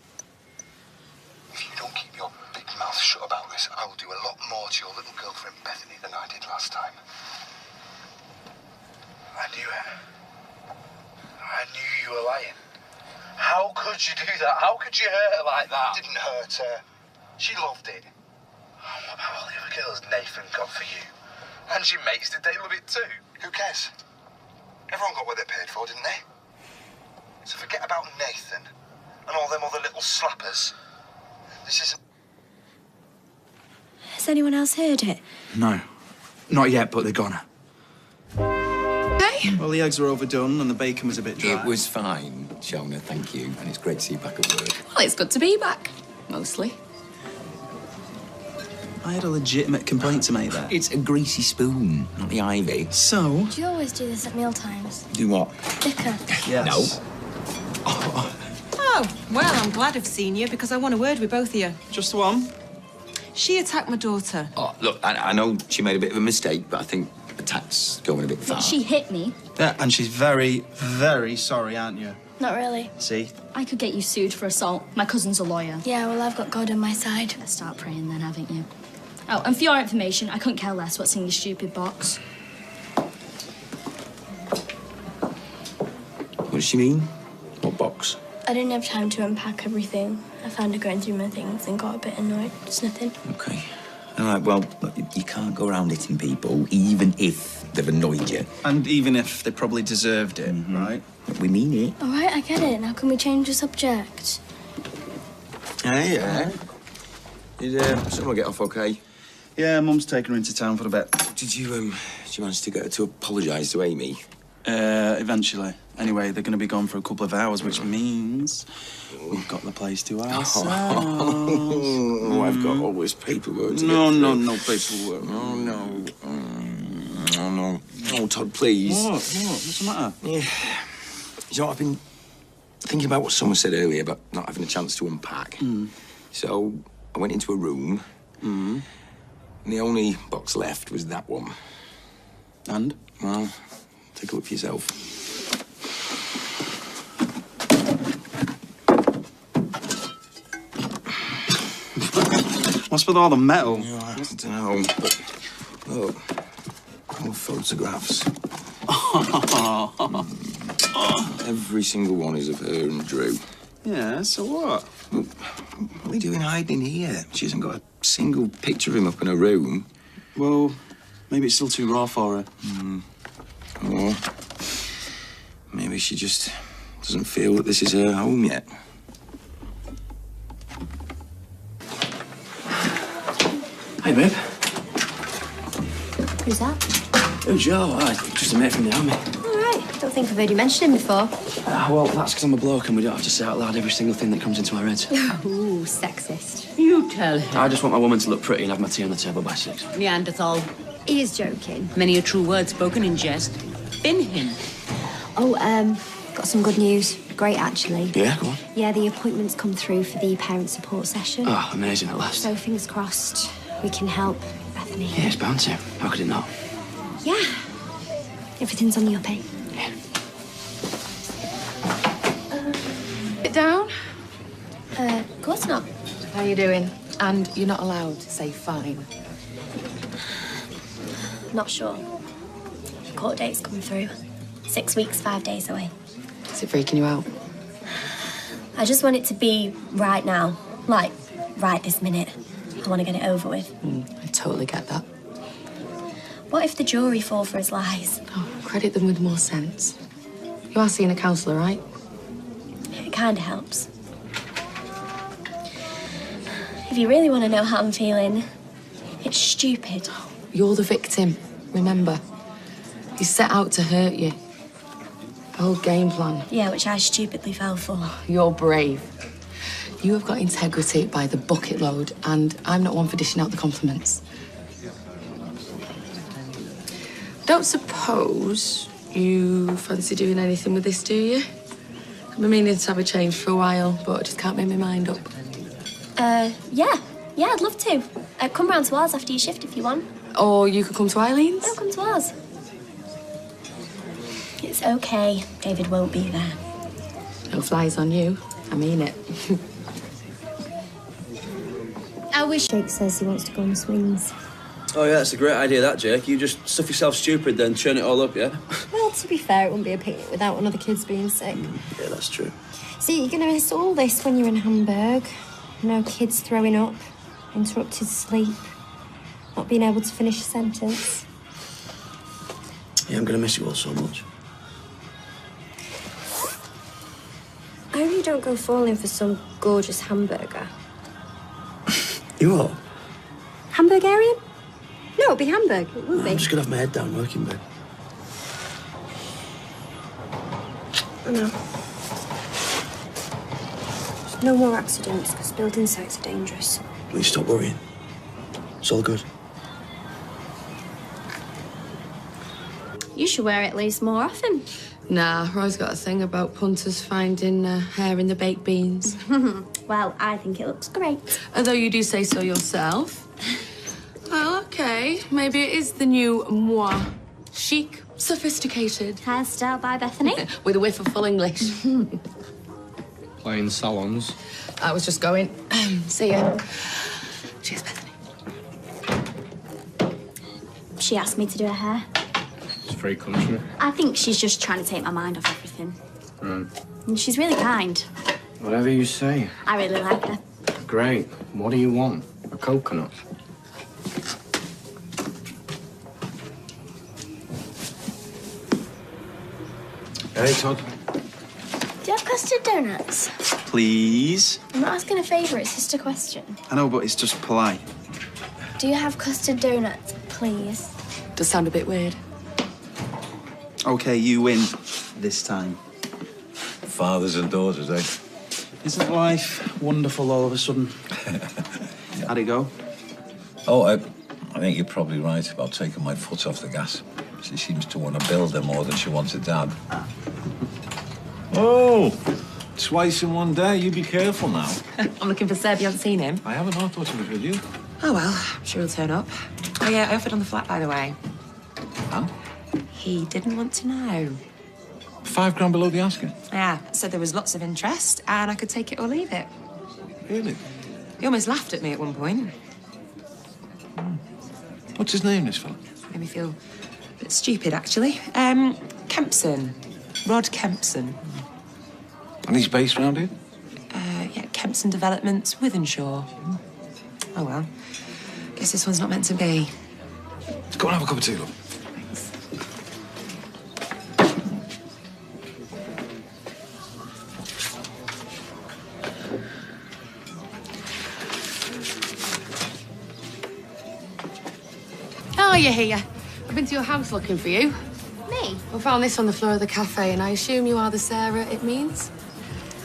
If you don't keep your big mouth shut about this, I will do a lot more to your little girlfriend Bethany than I did last time. I knew it. I knew you were lying. How could you do that? How could you hurt her like that? It didn't hurt her. She loved it. Oh, what about all the other girls Nathan got for you? And your mates, did they love it too? Who cares? Everyone got what they paid for, didn't they? So forget about Nathan and all them other little slappers. This isn't... Has anyone else heard it? No, not yet, but they're gonna. Hey! Well, the eggs were overdone and the bacon was a bit dry. It was fine, Shona, thank you. And it's great to see you back at work. Well, it's good to be back. Mostly. I had a legitimate complaint to make there. It's a greasy spoon, not the ivy. So? Do you always do this at mealtimes? Do what? Bicker. Yes. No. Oh, well, I'm glad I've seen you because I want a word with both of you. Just one? She attacked my daughter. Oh, look, I know she made a bit of a mistake, but I think attack's going a bit far. She hit me. Yeah, and she's very, very sorry, aren't you? Not really. See? I could get you sued for assault. My cousin's a lawyer. Yeah, well, I've got God on my side. Let's start praying then, haven't you? Oh, and for your information, I couldn't care less what's in your stupid box. What does she mean? What box? I didn't have time to unpack everything. I found her going through my things and got a bit annoyed. It's nothing. Okay. All right, well, look, you can't go around hitting people, even if they've annoyed you. And even if they probably deserved it, right? We mean it. All right, I get it. Now can we change the subject? Yeah. Did someone get off okay? Yeah, Mum's taken her into town for a bit. Did you manage to get her to apologise to Amy? Eventually. Anyway, they're going to be gone for a couple of hours, which means we've got the place to ourselves. Oh, I've got all this paperwork to No, get no, through. no paperwork. No. Oh, Todd, please. What? What's the matter? Yeah. You know, I've been thinking about what someone said earlier about not having a chance to unpack. So I went into a room, and the only box left was that one. And? Well, take a look for yourself. What's with all the metal? Yeah, I don't know, but look, all photographs. Every single one is of her and Drew. Yeah, so what? What are we doing hiding here? She hasn't got a single picture of him up in her room. Well, maybe it's still too raw for her. Or maybe she just doesn't feel that this is her home yet. Hey, babe. Who's that? Oh, Joe. Just a mate from the army. All right. Don't think I've heard you mention him before. Well, that's because I'm a bloke and we don't have to say out loud every single thing that comes into our heads. Ooh, sexist. You tell him. I just want my woman to look pretty and have my tea on the table by 6. Neanderthal. He is joking. Many a true word spoken in jest. Bin him. Oh, got some good news. Great, actually. Yeah, go on. Yeah, the appointment's come through for the parent support session. Oh, amazing at last. So fingers crossed we can help Bethany. Yeah, it's bound to. How could it not? Yeah. Everything's on the up, eh? Sit down. Of course not. How you doing? And you're not allowed to say fine. Not sure. Court date's coming through. 6 weeks, 5 days away. Is it freaking you out? I just want it to be right now. Like, right this minute. I want to get it over with. I totally get that. What if the jury fall for his lies? Oh, credit them with more sense. You are seeing a counsellor, right? It kind of helps. If you really want to know how I'm feeling, it's stupid. You're the victim, remember. He set out to hurt you. The whole game plan. Yeah, which I stupidly fell for. You're brave. You have got integrity by the bucket load, and I'm not one for dishing out the compliments. Don't suppose you fancy doing anything with this, do you? I've been meaning to have a change for a while, but I just can't make my mind up. Yeah, I'd love to. Come round to ours after your shift if you want. Or you could come to Eileen's. No, come to ours. It's okay. David won't be there. No flies on you. I mean it. I wish Jake says he wants to go on the swings. Oh, yeah, that's a great idea, that, Jake. You just stuff yourself stupid, then churn it all up, yeah? Well, to be fair, it wouldn't be a picnic without one of the kids being sick. Yeah, that's true. See, you're going to miss all this when you're in Hamburg. No kids throwing up, interrupted sleep, not being able to finish a sentence. Yeah, I'm going to miss you all so much. I hope you don't go falling for some gorgeous hamburger. You what? Hamburgarian? No, it'll be Hamburg. It will be. I'm just going to have my head down working, babe. I know. No more accidents, because building sites are dangerous. Will you stop worrying? It's all good. You should wear it at least more often. Nah, Roy's got a thing about punters finding hair in the baked beans. Well, I think it looks great. Although you do say so yourself. Well, okay. Maybe it is the new moi. Chic, sophisticated. Hairstyle by Bethany. With a whiff of full English. Playing salons. I was just going. See ya. Cheers, Bethany. She asked me to do her hair. It's free country. I think she's just trying to take my mind off everything. Right. And she's really kind. Whatever you say. I really like her. Great. What do you want? A coconut? Hey, Todd. Do you have custard donuts? Please? I'm not asking a favour, it's just a question. I know, but it's just polite. Do you have custard donuts, please? Does sound a bit weird. OK, you win this time. Fathers and daughters, eh? Isn't life wonderful all of a sudden? How'd it go? Oh, I think you're probably right about taking my foot off the gas. She seems to want to build her more than she wants a dad. Oh, twice in one day. You be careful now. I'm looking for Seb. You haven't seen him? I haven't. I thought he was with you. Oh, well, I'm sure he'll turn up. Oh, yeah, I offered on the flat, by the way. Huh? He didn't want to know. £5 below the asking. Yeah, said there was lots of interest and I could take it or leave it. Really? He almost laughed at me at one point. What's his name, this fella? Made me feel a bit stupid, actually. Kempson. Rod Kempson. And he's based round here? Yeah, Kempson Developments, Withenshaw. Oh, well. Guess this one's not meant to be. Let's go and have a cup of tea, love. Oh, you're here. I've been to your house looking for you. Me? I found this on the floor of the cafe, and I assume you are the Sarah it means.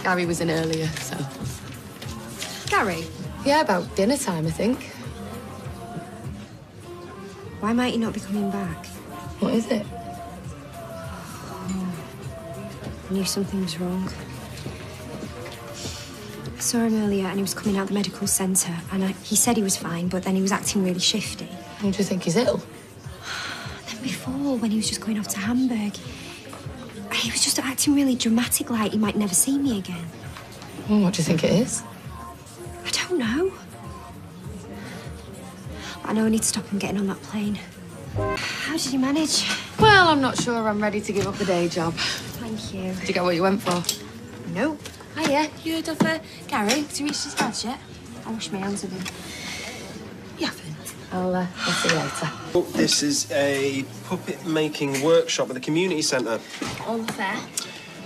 Gary was in earlier, so... Gary? Yeah, about dinner time, I think. Why might he not be coming back? What is it? I knew something was wrong. I saw him earlier and he was coming out the medical centre and he said he was fine, but then he was acting really shifty. Do you think he's ill? Then before, when he was just going off to Hamburg, he was just acting really dramatic, like he might never see me again. Well, what do you think it is? I don't know. I know I need to stop him getting on that plane. How did you manage? Well, I'm not sure I'm ready to give up the day job. Thank you. Did you get what you went for? No. Hiya, you heard of Gary? Has he reached his house yet? I wash my hands of him. You haven't? I'll see you later. This is a puppet-making workshop at the community centre. All the fair.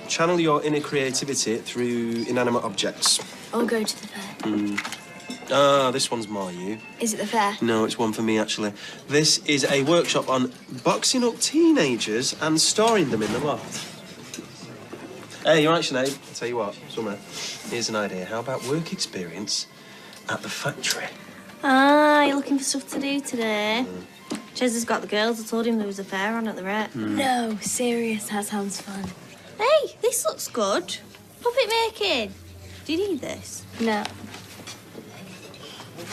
Channel your inner creativity through inanimate objects. I'll go to the fair. Ah, this one's more you. Is it the fair? No, it's one for me, actually. This is a workshop on boxing up teenagers and storing them in the loft. Hey, you're right, Sinead. I'll tell you what, Summer, here's an idea. How about work experience at the factory? Ah, you're looking for stuff to do today? Ches has got the girls. I told him there was a fair on at the rep. No, serious, that sounds fun. Hey, this looks good. Puppet making. Do you need this? No.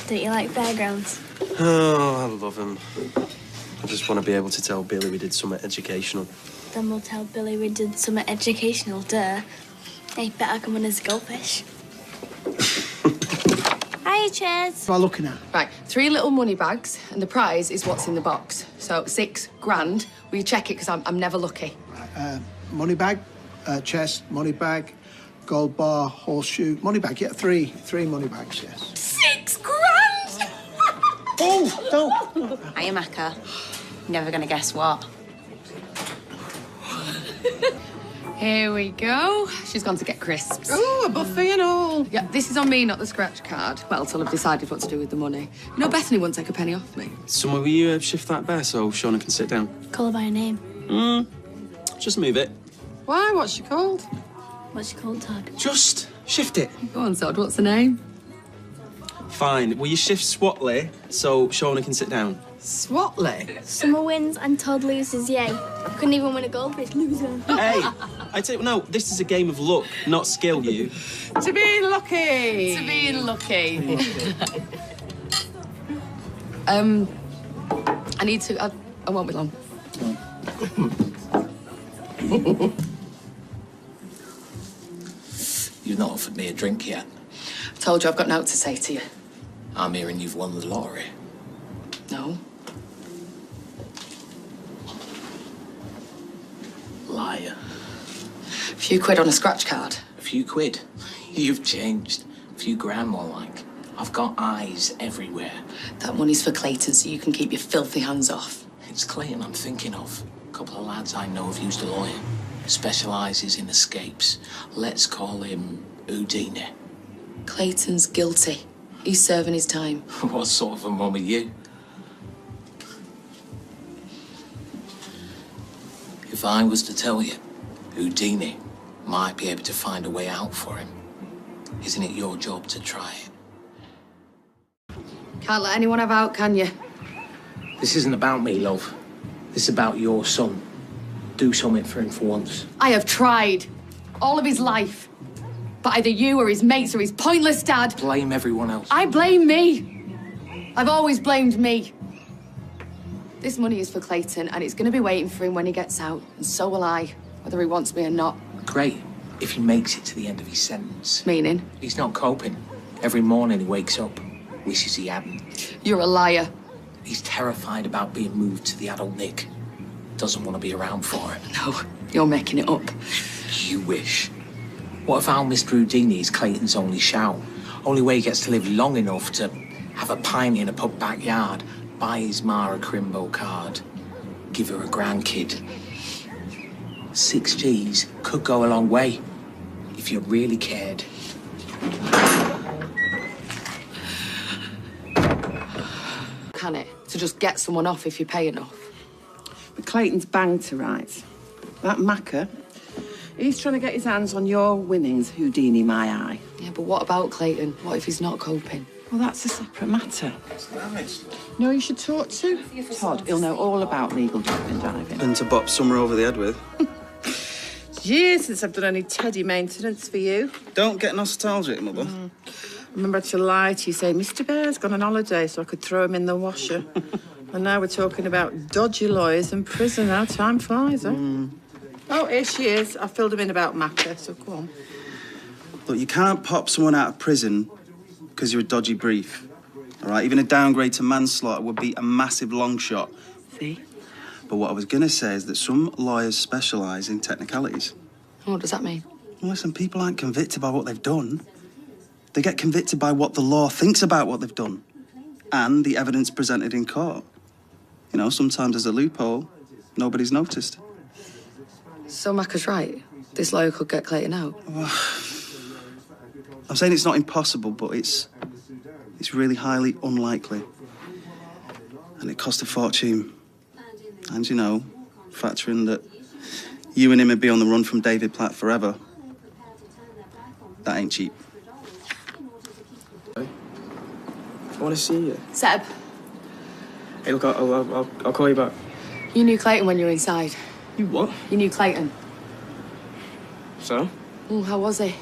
Don't you like fairgrounds? Oh, I love them. I just want to be able to tell Billy we did something educational. Then we'll tell Billy we did something educational, duh. Hey, bet I can win as a goldfish. Hiya, Ches. What am I looking at? Right, 3 little money bags, and the prize is what's in the box. So £6 grand. Will you check it? Because I'm never lucky. Money bag, chest, money bag, gold bar, horseshoe, money bag. Yeah, three money bags, yes. £6 grand! Oh, don't. Hiya, Macca. Never gonna guess what. Here we go. She's gone to get crisps. Oh, a buffet and all. Yeah, this is on me, not the scratch card. Well, till I've decided what to do with the money. You know, Bethany won't take a penny off me. Summer, will you shift that bear so Shona can sit down? Call her by her name. Just move it. Why? What's she called? What's she called, Todd? Just shift it. Go on, Todd. What's the name? Fine. Will you shift Swatley so Shona can sit down? Swatley? Summer wins and Todd loses, yay. Couldn't even win a goldfish, loser. Hey, I tell you, no, this is a game of luck, not skill, you. To be lucky. To be lucky. I need to... I won't be long. You've not offered me a drink yet. I told you I've got note to say to you. I'm hearing you've won the lottery. No. Liar. A few quid on a scratch card. A few quid? You've changed. A few grand more like. I've got eyes everywhere. That money's for Clayton, so you can keep your filthy hands off. It's Clayton I'm thinking of. A couple of lads I know have used a lawyer. Specialises in escapes. Let's call him Houdini. Clayton's guilty. He's serving his time. What sort of a mum are you? If I was to tell you, Houdini might be able to find a way out for him, isn't it your job to try it? Can't let anyone have out, can you? This isn't about me, love. This is about your son. Do something for him for once. I have tried. All of his life. But either you or his mates or his pointless dad. Blame everyone else. I blame me. I've always blamed me. This money is for Clayton, and it's going to be waiting for him when he gets out. And so will I, whether he wants me or not. Great, if he makes it to the end of his sentence. Meaning? He's not coping. Every morning he wakes up, wishes he hadn't. You're a liar. He's terrified about being moved to the adult Nick. Doesn't want to be around for it. No, you're making it up. You wish. What if our Mr. Houdini is Clayton's only shout? Only way he gets to live long enough to have a pint in a pub backyard, buy his ma a Crimbo card, give her a grandkid. 6 G's could go a long way if you really cared. Can it? To just get someone off if you pay enough. But Clayton's banged to rights. That Macca, he's trying to get his hands on your winnings, Houdini, my eye. Yeah, but what about Clayton? What if he's not coping? Well, that's a separate matter. No, you should talk to Todd. He'll know all about legal driving diving. And to bop Summer over the head with. Years since I've done any teddy maintenance for you. Don't get nostalgic, Mother. Remember to lie to you, say, Mr. Bear's gone on holiday so I could throw him in the washer. And now we're talking about dodgy lawyers and prison. How time flies, eh? Oh, here she is. I filled him in about Macca, so go on. Look, you can't pop someone out of prison because you're a dodgy brief, all right? Even a downgrade to manslaughter would be a massive long shot. See? But what I was going to say is that some lawyers specialise in technicalities. What does that mean? Well, listen, people aren't convicted by what they've done. They get convicted by what the law thinks about what they've done and the evidence presented in court. You know, sometimes there's a loophole nobody's noticed. So Macca's right. This lawyer could get Clayton out. I'm saying it's not impossible, but it's really highly unlikely. And it cost a fortune. And, you know, factoring that you and him would be on the run from David Platt forever, that ain't cheap. I want to see you. Seb, Hey, look, I'll call you back. you knew Clayton when you were inside. You what? You knew Clayton. So? How was he?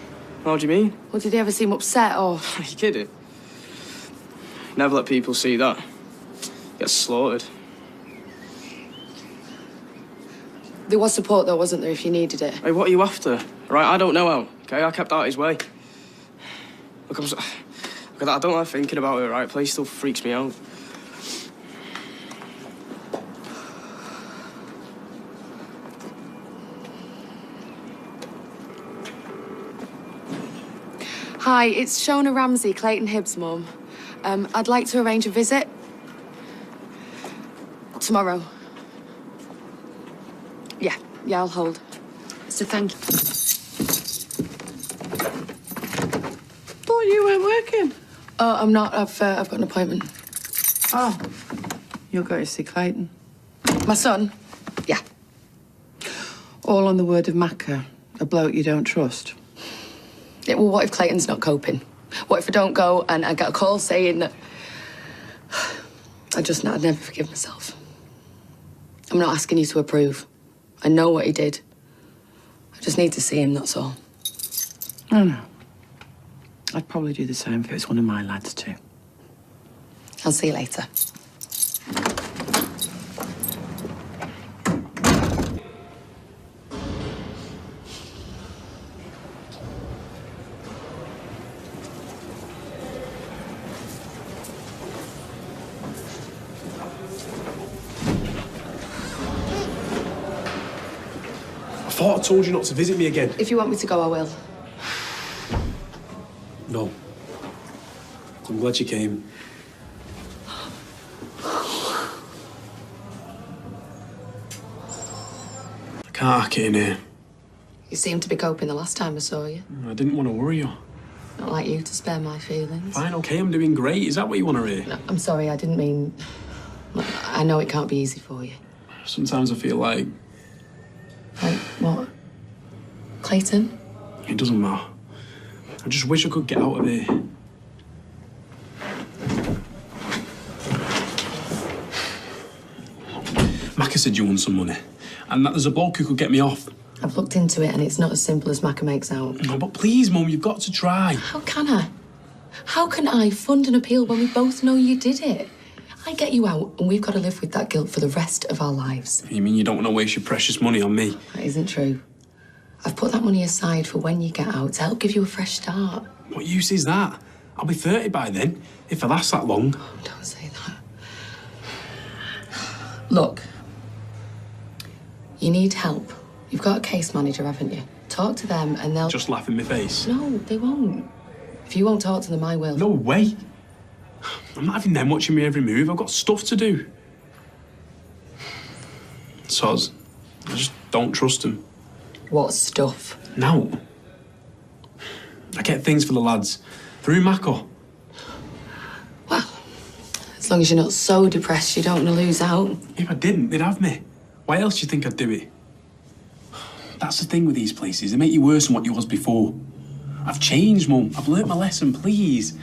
How do you mean? Well, did he ever seem upset or...? Are you kidding? Never let people see that. Get slaughtered. There was support, though, wasn't there, if you needed it? Hey, what are you after? Right, I don't know how, okay? I kept out his way. Look, look, I don't like thinking about it, right? The place still freaks me out. Hi, it's Shona Ramsey, Clayton Hibbs' mum. I'd like to arrange a visit. Tomorrow. Yeah, I'll hold. So thank you. Thought you weren't working. Oh, I'm not. I've got an appointment. Oh, you're going to see Clayton. My son? Yeah. All on the word of Macca, a bloke you don't trust. Yeah, well, what if Clayton's not coping? What if I don't go and I get a call saying that... I'd never forgive myself. I'm not asking you to approve. I know what he did. I just need to see him, that's all. No. I'd probably do the same if it was one of my lads, too. I'll see you later. I thought I told you not to visit me again. If you want me to go, I will. No. I'm glad you came. I can't hack it in here. You seemed to be coping the last time I saw you. I didn't want to worry you. Not like you to spare my feelings. Fine, okay, I'm doing great. Is that what you want to hear? No, I'm sorry, I didn't mean... Look, I know it can't be easy for you. Sometimes I feel like... Like, what? Clayton? It doesn't matter. I just wish I could get out of here. Macca said you won some money, and that there's a bloke who could get me off. I've looked into it and it's not as simple as Macca makes out. No, but please, Mum, you've got to try. How can I? How can I fund an appeal when we both know you did it? I get you out and we've got to live with that guilt for the rest of our lives. You mean you don't want to waste your precious money on me? That isn't true. I've put that money aside for when you get out to help give you a fresh start. What use is that? I'll be 30 by then, if I last that long. Oh, don't say that. Look, you need help. You've got a case manager, haven't you? Talk to them and they'll... Just laugh in my face. No, they won't. If you won't talk to them, I will. No way. I'm not having them watching me every move. I've got stuff to do. Soz, I just don't trust them. What stuff? No. I get things for the lads. Through Mako. Well, as long as you're not so depressed you don't want to lose out. If I didn't, they'd have me. Why else do you think I'd do it? That's the thing with these places. They make you worse than what you was before. I've changed, Mum. I've learnt my lesson, please.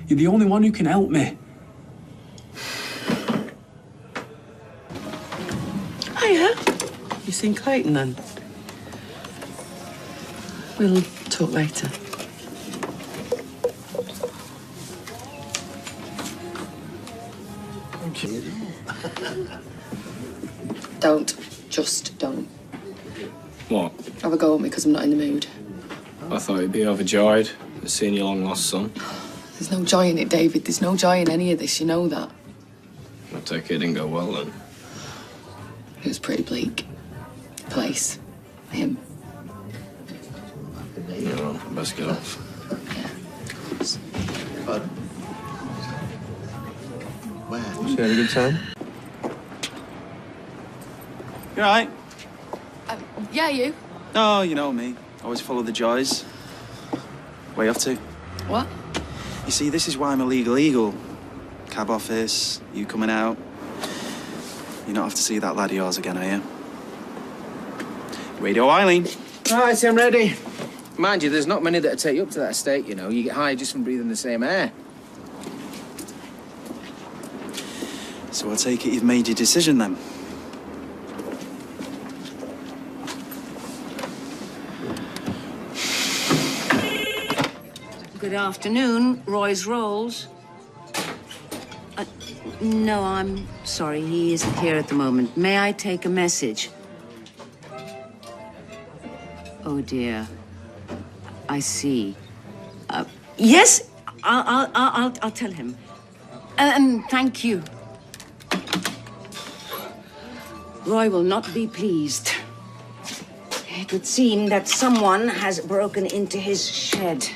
You're the only one who can help me. Hiya. You seen Clayton then? We'll talk later. Thank you. Don't. Just don't. What? Have a go at me because I'm not in the mood. I thought you'd be overjoyed at seeing your long-lost son. There's no joy in it, David. There's no joy in any of this, you know that. I take it didn't go well then. It was pretty bleak. Place. Him. Yeah, well, best get off. Bud. Where? Did you have a good time? You all right? Yeah, you? Oh, you know me. Always follow the joys. Where you off to? What? You see, this is why I'm a legal eagle. Cab office, you coming out. You not have to see that lad of yours again, are you? Radio Eileen. Right, I'm ready. Mind you, there's not many that'll take you up to that estate, you know. You get high just from breathing the same air. So I take it you've made your decision then? Good afternoon, Roy's Rolls. No, I'm sorry, he isn't here at the moment. May I take a message? Oh dear, I see. Yes, I'll tell him. Thank you. Roy will not be pleased. It would seem that someone has broken into his shed.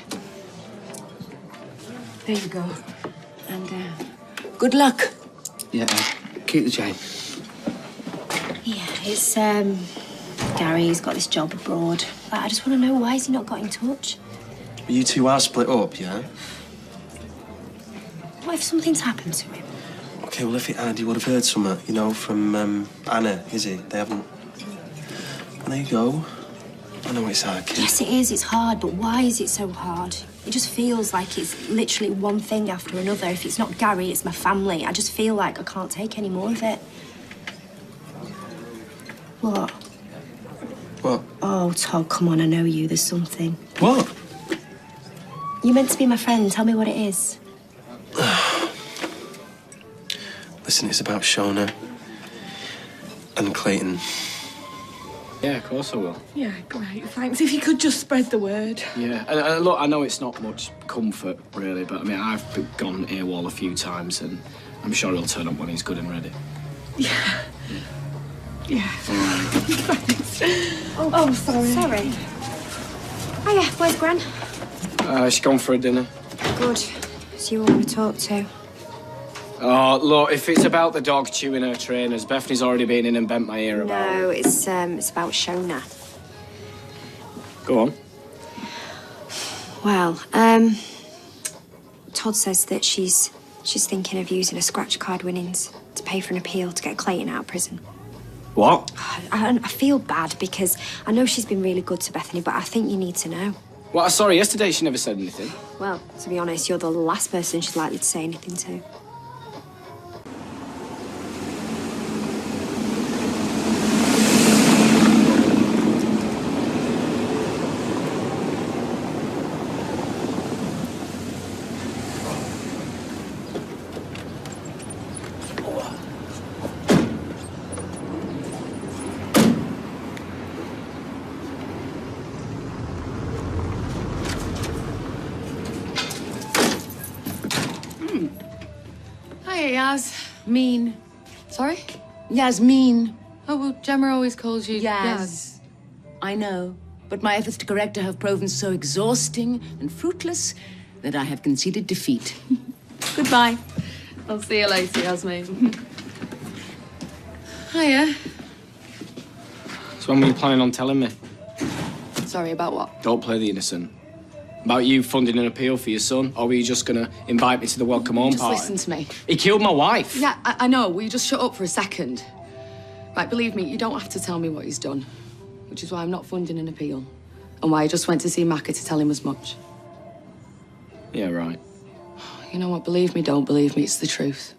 There you go. And good luck. Yeah, keep the chain. Yeah, it's, Gary, he's got this job abroad. But I just want to know, why has he not got in touch? You two are split up, yeah? What if something's happened to him? Okay, well, if it had, you would have heard something, you know, from Anna, is he? They haven't... There you go. I know it's hard, kid. Yes, it is. It's hard, but why is it so hard? It just feels like it's literally one thing after another. If it's not Gary, it's my family. I just feel like I can't take any more of it. What? What? Oh, Todd, come on, I know you. There's something. What? You're meant to be my friend. Tell me what it is. Listen, it's about Shona and Clayton. Yeah, of course I will. Yeah, great, thanks. If you could just spread the word. Yeah, and look, I know it's not much comfort, really, but I mean, I've gone AWOL a few times, and I'm sure he'll turn up when he's good and ready. Yeah. Yeah. Oh, sorry. Sorry. Oh, yeah, where's Gran? She's gone for a dinner. Good. So you want to talk to? Oh, look, if it's about the dog chewing her trainers, Bethany's already been in and bent my ear about it. No, it's about Shona. Go on. Well, Todd says that she's thinking of using her scratch card winnings to pay for an appeal to get Clayton out of prison. What? I feel bad because I know she's been really good to Bethany, but I think you need to know. Well, I saw her yesterday. She never said anything. Well, to be honest, you're the last person she's likely to say anything to. Hiya, Yaz. Mean. Sorry? Yasmin. Oh, well, Gemma always calls you Yaz. I know, but my efforts to correct her have proven so exhausting and fruitless that I have conceded defeat. Goodbye. I'll see you later, Yasmin. Hiya. So when were you planning on telling me? Sorry, about what? Don't play the innocent. About you funding an appeal for your son? Or were you just gonna invite me to the welcome home Just party? listen to me. He killed my wife. Yeah, I know. Will you just shut up for a second? Right, believe me, you don't have to tell me what he's done. Which is why I'm not funding an appeal. And why I just went to see Macca to tell him as much. Yeah, right. You know what? Believe me, don't believe me. It's the truth.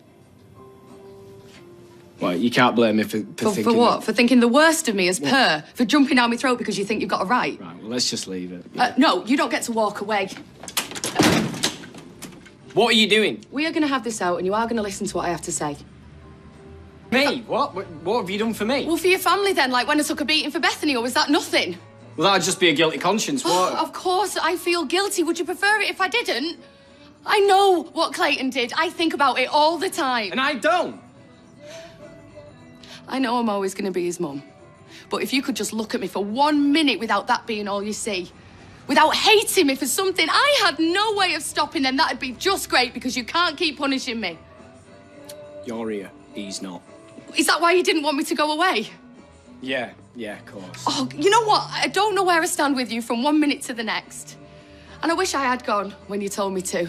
Well, you can't blame me for thinking... For what? For thinking the worst of me as per? For jumping down my throat because you think you've got a right? Right, well, let's just leave it. No, you don't get to walk away. What are you doing? We are going to have this out and you are going to listen to what I have to say. Me? What have you done for me? Well, for your family then, like when I took a beating for Bethany, or was that nothing? Well, that'd just be a guilty conscience. What? Of course, I feel guilty. Would you prefer it if I didn't? I know what Clayton did. I think about it all the time. And I don't. I know I'm always going to be his mum. But if you could just look at me for 1 minute without that being all you see, without hating me for something I had no way of stopping, then that'd be just great because you can't keep punishing me. You're here. He's not. Is that why you didn't want me to go away? Yeah, of course. Oh, you know what? I don't know where I stand with you from 1 minute to the next. And I wish I had gone when you told me to.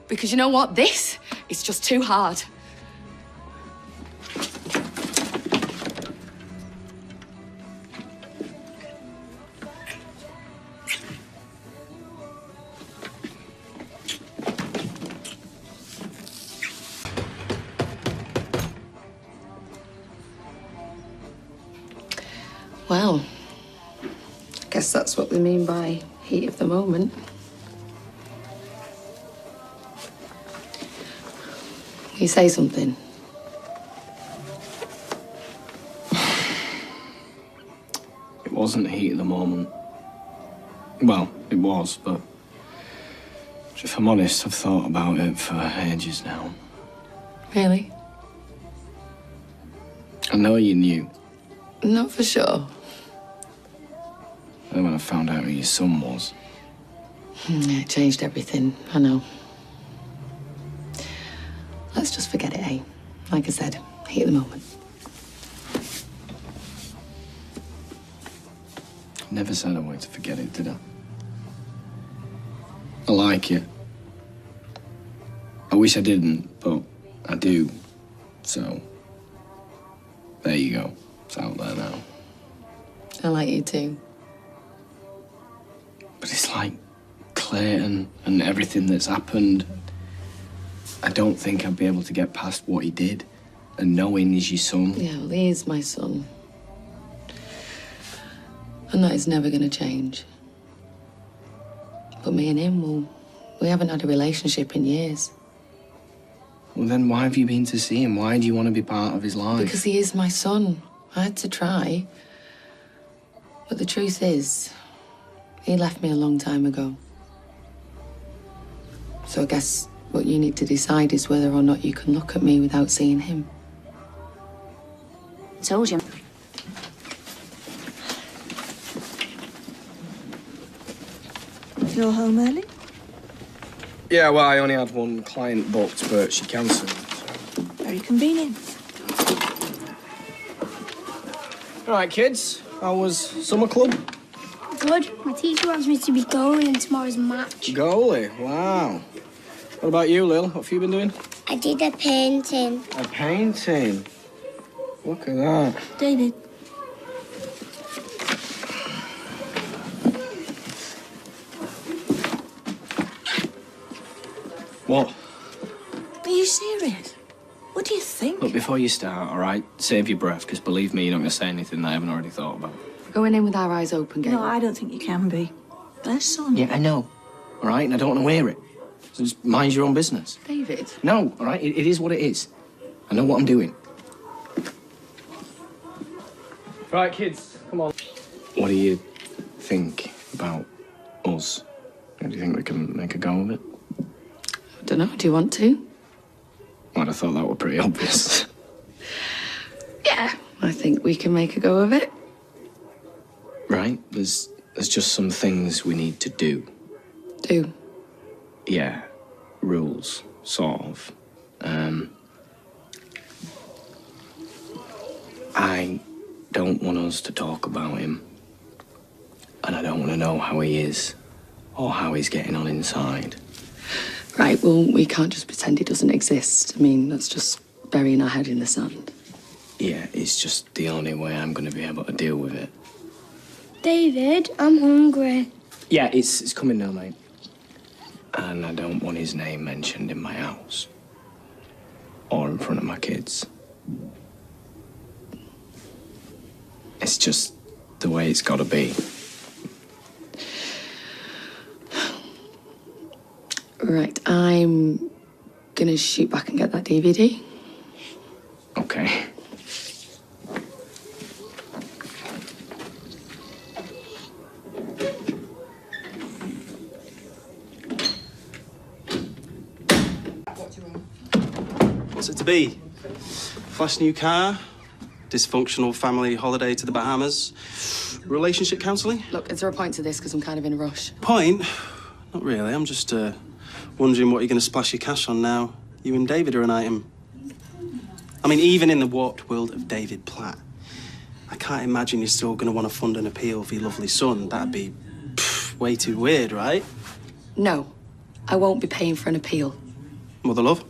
Because you know what? This is just too hard. Well, I guess that's what we mean by heat of the moment. You say something. It wasn't the heat of the moment. Well, it was, but if I'm honest, I've thought about it for ages now. Really? I know you knew. Not for sure. And when I found out who your son was. Yeah, it changed everything, I know. Let's just forget it, eh? Like I said, heat of the moment. Never said I wanted to forget it, did I? I like you. I wish I didn't, but I do. So, there you go. It's out there now. I like you too. But it's like Clayton and everything that's happened. I don't think I'd be able to get past what he did and knowing he's your son. Yeah, well, he is my son. And that is never going to change. But me and him, well, we haven't had a relationship in years. Well, then why have you been to see him? Why do you want to be part of his life? Because he is my son. I had to try. But the truth is, he left me a long time ago. So I guess what you need to decide is whether or not you can look at me without seeing him. Told you. You're home early? Yeah, well, I only had one client booked, but she cancelled. Very convenient. All right, kids. How was summer club? Good. My teacher wants me to be goalie in tomorrow's match. Goalie. Wow. What about you, Lil? What have you been doing? I did a painting. A painting. Look at that. David. What? Are you serious? What do you think? Look, before you start, all right, save your breath, because believe me, you're not going to say anything that I haven't already thought about. Going in with our eyes open, Gail. No, I don't think you can be. Their son. Yeah, I know. All right, and I don't want to hear it. So just mind your own business. David. No, all right, it is what it is. I know what I'm doing. Right, kids, come on. What do you think about us? Do you think we can make a go of it? I don't know. Do you want to? Well, I thought that were pretty obvious. Yeah, I think we can make a go of it. Right? There's just some things we need to do. Do? Yeah, rules, sort of. I don't want us to talk about him. And I don't want to know how he is or how he's getting on inside. Right, well, we can't just pretend he doesn't exist. I mean, that's just burying our head in the sand. Yeah, it's just the only way I'm going to be able to deal with it. David, I'm hungry. Yeah, it's coming now, mate. And I don't want his name mentioned in my house. Or in front of my kids. It's just the way it's got to be. Right, I'm gonna shoot back and get that DVD. Okay. What's it to be? Flash new car? Dysfunctional family holiday to the Bahamas? Relationship counselling? Look, is there a point to this? Because I'm kind of in a rush. Point? Not really. I'm just wondering what you're going to splash your cash on now. You and David are an item. I mean, even in the warped world of David Platt, I can't imagine you're still going to want to fund an appeal for your lovely son. That'd be way too weird, right? No, I won't be paying for an appeal. Mother love?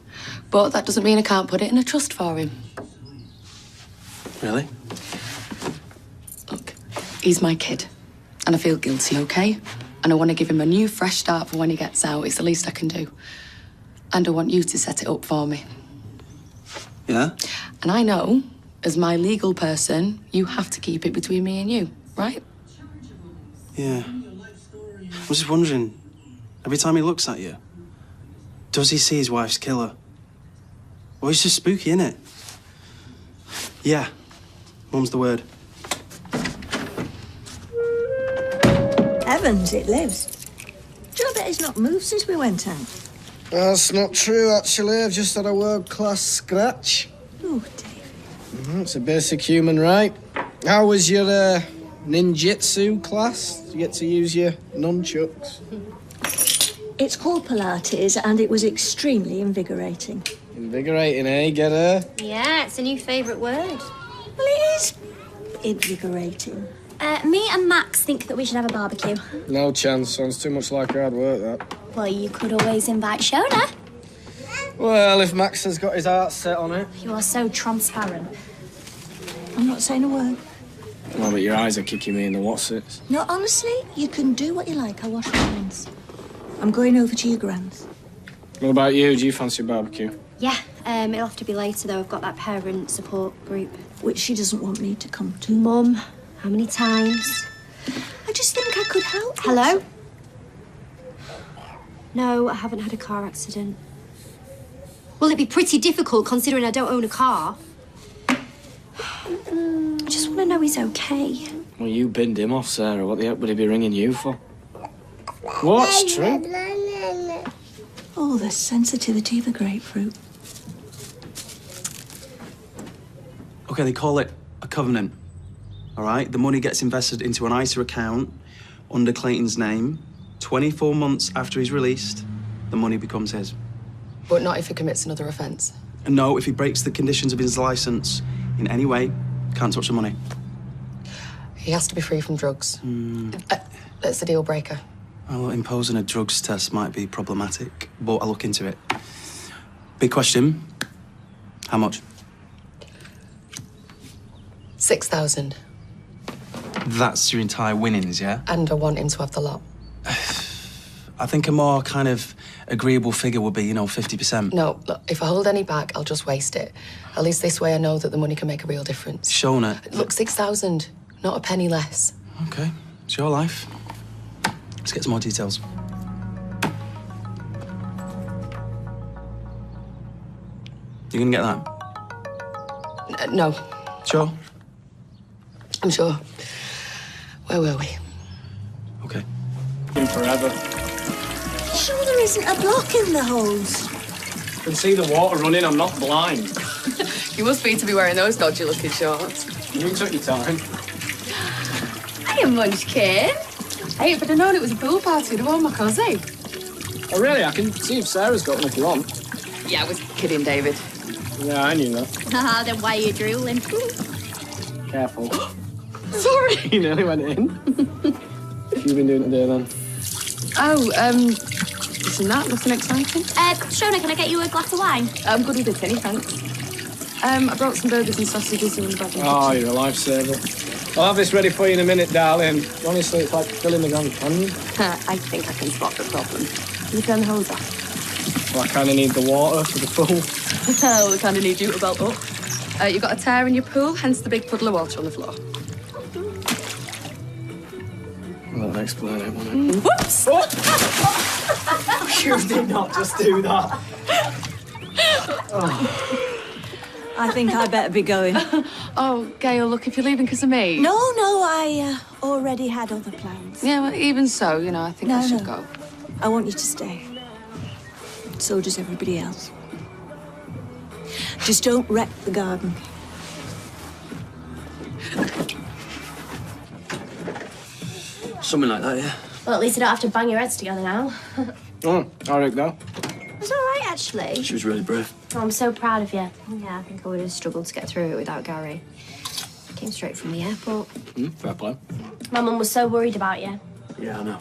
But that doesn't mean I can't put it in a trust for him. Really? Look, he's my kid, and I feel guilty, okay? And I want to give him a new, fresh start for when he gets out. It's the least I can do. And I want you to set it up for me. Yeah? And I know, as my legal person, you have to keep it between me and you, right? Yeah. I was just wondering, every time he looks at you, does he see his wife's killer? Or he's just spooky, innit? Yeah. Mum's the word. Heavens, it lives. Do you bet he's not moved since we went out? That's not true, actually. I've just had a world-class scratch. Oh, David. It's a basic human right. How was your ninjutsu class? Did you get to use your nunchucks? It's called Pilates, and it was extremely invigorating. Invigorating, eh? Get her? Yeah, it's a new favourite word. Well, it is invigorating. Me and Max think that we should have a barbecue. No chance. Sounds too much like hard work, that. Well, you could always invite Shona. Well, if Max has got his heart set on it. You are so transparent. I'm not saying a word. Well, but your eyes are kicking me in the whatsits. No, honestly, you can do what you like. I'll wash my hands. I'm going over to your grand's. What about you? Do you fancy a barbecue? Yeah, it'll have to be later, though. I've got that parent support group. Which she doesn't want me to come to. Mum, how many times? I just think I could help. Hello? No, I haven't had a car accident. Well, it'd be pretty difficult considering I don't own a car. I just want to know he's okay. Well, you binned him off, Sarah. What the heck would he be ringing you for? What's true? Oh, the sensitivity of a grapefruit. Okay, they call it a covenant. All right? The money gets invested into an ISA account under Clayton's name 24 months after he's released. the money becomes his. But not if he commits another offence. And no, if he breaks the conditions of his licence in any way, can't touch the money. He has to be free from drugs. That's a deal breaker. Well, imposing a drugs test might be problematic, but I'll look into it. Big question. How much? 6,000. That's your entire winnings, yeah? And I want him to have the lot. I think a more kind of agreeable figure would be, 50%. No, look, if I hold any back, I'll just waste it. At least this way I know that the money can make a real difference. Shona. Look, 6,000, not a penny less. Okay, it's your life. Let's get some more details. You gonna get that? No. Sure? I'm sure. Where were we? Okay. Been forever. Sure there isn't a block in the hose? I can see the water running, I'm not blind. You must be to be wearing those dodgy-looking shorts. You took your time. Hiya, Munchkin. Hey, if I'd have known it was a pool party, I'd have worn my cosy. Oh, really? I can see if Sarah's got one if you want. Yeah, I was kidding, David. Yeah, I knew that. Haha, then why are you drooling? Careful. Sorry. You nearly went in. What have you been doing today, then? Oh, isn't that nothing exciting? Shona, can I get you a glass of wine? I'm good with a tinny, thanks. I brought some burgers and sausages in the back. Oh, you're a lifesaver. I'll have this ready for you in a minute, darling. Honestly, it's like filling the Grand Canyon. I think I can spot the problem. Can you turn the hose off? Well, I kind of need the water for the pool. Oh, we kind of need you to belt up. You've got a tear in your pool, hence the big puddle of water on the floor. Well, that'll explain it, won't it? Whoops! You did not just do that. I think I better be going. Oh, Gail, look, if you're leaving because of me. No, I already had other plans. Yeah, well, even so, I think I should go. I want you to stay. So does everybody else. Just don't wreck the garden. Something like that, yeah. Well, at least you don't have to bang your heads together now. Oh, how'd it go? It was all right, actually. She was really brave. Oh, I'm so proud of you. Yeah, I think I would have struggled to get through it without Gary. Came straight from the airport. Fair play. My mum was so worried about you. Yeah, I know.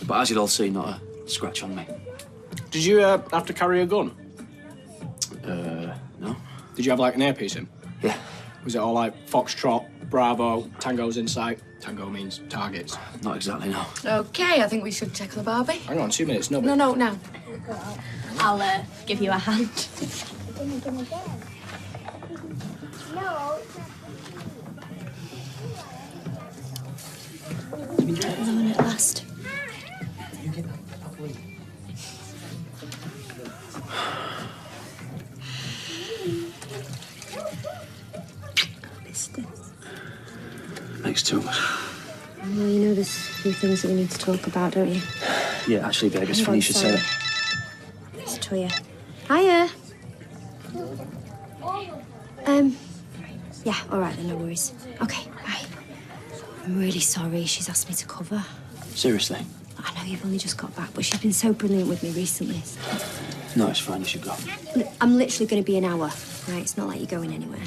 But as you'd all see, not a scratch on me. Did you have to carry a gun? No. Did you have, like, an earpiece in? Yeah. Was it all like Foxtrot, Bravo, Tango's in sight? Tango means targets. Not exactly, no. Okay, I think we should check on the Barbie. Hang on, 2 minutes, no. No, now. I'll give you a hand. Alone at last. Thanks too much. Well, there's a few things that we need to talk about, don't you? Yeah, actually, babe, it's funny you should say that. It's Toya. Hiya. Yeah, all right then, no worries. Okay, bye. I'm really sorry. She's asked me to cover. Seriously? I know you've only just got back, but she's been so brilliant with me recently. No, it's fine. You should go. I'm literally going to be an hour, right? It's not like you're going anywhere.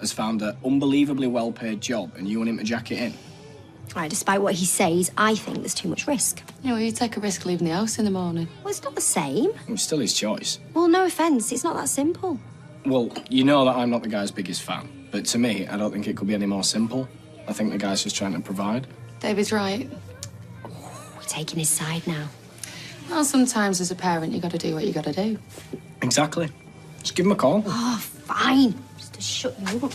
Has found an unbelievably well-paid job, and you want him to jack it in? All right, despite what he says, I think there's too much risk. You take a risk leaving the house in the morning. Well, it's not the same. It's still his choice. Well, no offence, it's not that simple. Well, you know that I'm not the guy's biggest fan, but to me, I don't think it could be any more simple. I think the guy's just trying to provide. David's right. We're taking his side now. Well, sometimes as a parent, you got to do what you got to do. Exactly. Just give him a call. Oh, fine. Just to shut you up.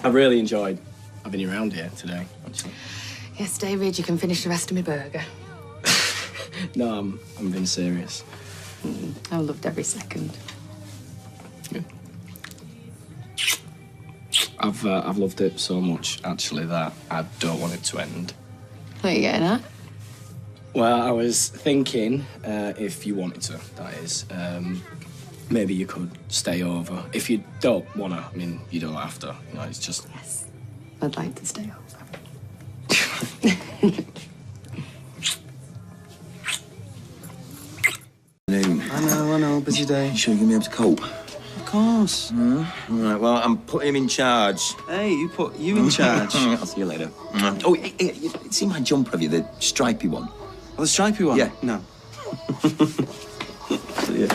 I really enjoyed having you around here today, actually. Yes, David, you can finish the rest of my burger. No, I'm being serious. I loved every second. Good. I've loved it so much, actually, that I don't want it to end. What are you getting at? Well, I was thinking, if you wanted to, that is, maybe you could stay over. If you don't want to, I mean, you don't have to. You know, it's just... Yes, I'd like to stay over. I know, busy day. Sure you're going to be able to cope? Of course. All right, well, I'm putting him in charge. Hey, you put you in charge. I'll see you later. Oh, hey, you see my jumper, have you? The stripy one. Oh, the stripy one? Yeah. No. See ya.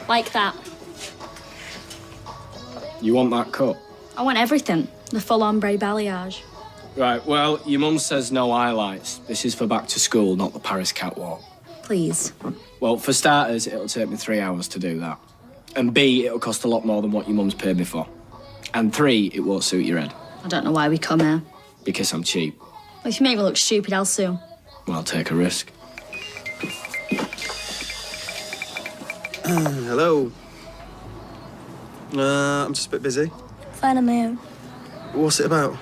Like that. You want that cut? I want everything. The full ombre balayage. Right, well, your mum says no highlights. This is for back to school, not the Paris catwalk. Please. Well, for starters, it'll take me 3 hours to do that. And B, it'll cost a lot more than what your mum's paid me for. And 3, it won't suit your head. I don't know why we come here. Because I'm cheap. Well, if you make me look stupid, I'll sue. Well, I'll take a risk. Hello. I'm just a bit busy. Fine on my own. What's it about?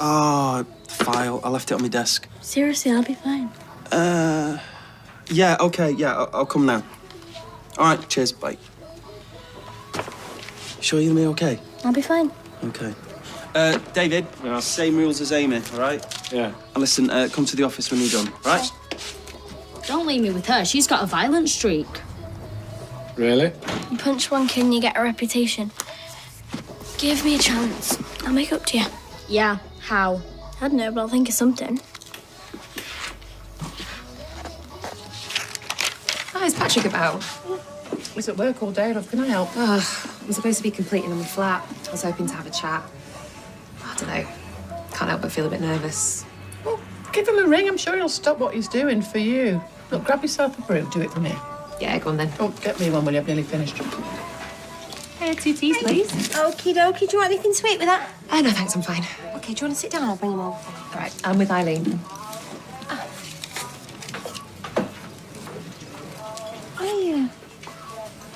Oh, the file. I left it on my desk. Seriously, I'll be fine. Yeah, okay, yeah, I'll come now. All right, cheers, bye. Sure you'll be okay? I'll be fine. Okay. David, same rules as Amy, all right? Yeah. And listen, come to the office when you're done, right? Don't leave me with her. She's got a violent streak. Really? You punch one kid and you get a reputation. Give me a chance. I'll make up to you. Yeah, how? I don't know, but I'll think of something. Hi, is Patrick about? He's at work all day, love. Can I help? I'm supposed to be completing on my flat. I was hoping to have a chat. I don't know. Can't help but feel a bit nervous. Well, give him a ring. I'm sure he'll stop what he's doing for you. Look, grab yourself a brew. Do it from here. Yeah, go on then. Oh, get me one when you've nearly finished. Hey, 2 teas, please. Okie dokie. Do you want anything sweet with that? No, thanks, I'm fine. Okay, do you want to sit down? I'll bring them over. All right, I'm with Eileen.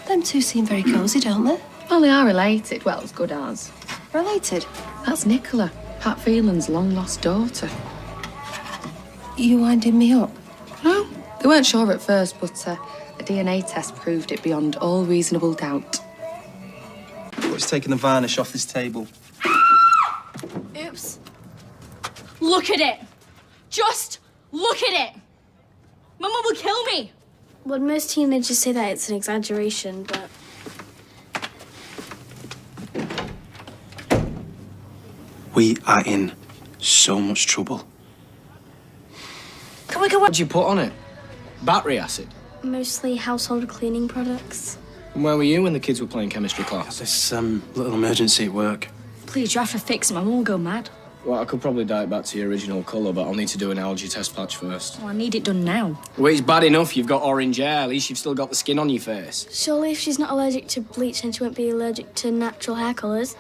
Them two seem very cosy, don't they? Well, they are related. Well, as good as. Related? That's Nicola, Pat Phelan's long-lost daughter. You winding me up? No, they weren't sure at first, but a DNA test proved it beyond all reasonable doubt. What's taking the varnish off this table? Oops. Look at it. Just look at it. Mama will kill me. Well, most teenagers say that it's an exaggeration, but... We are in so much trouble. Can we go... What did you put on it? Battery acid? Mostly household cleaning products. And where were you when the kids were playing chemistry class? This, little emergency at work. Please, you have to fix it. Mama will go mad. Well, I could probably dye it back to your original colour, but I'll need to do an allergy test patch first. Well, I need it done now. Well, it's bad enough you've got orange hair. At least you've still got the skin on your face. Surely if she's not allergic to bleach, then she won't be allergic to natural hair colours.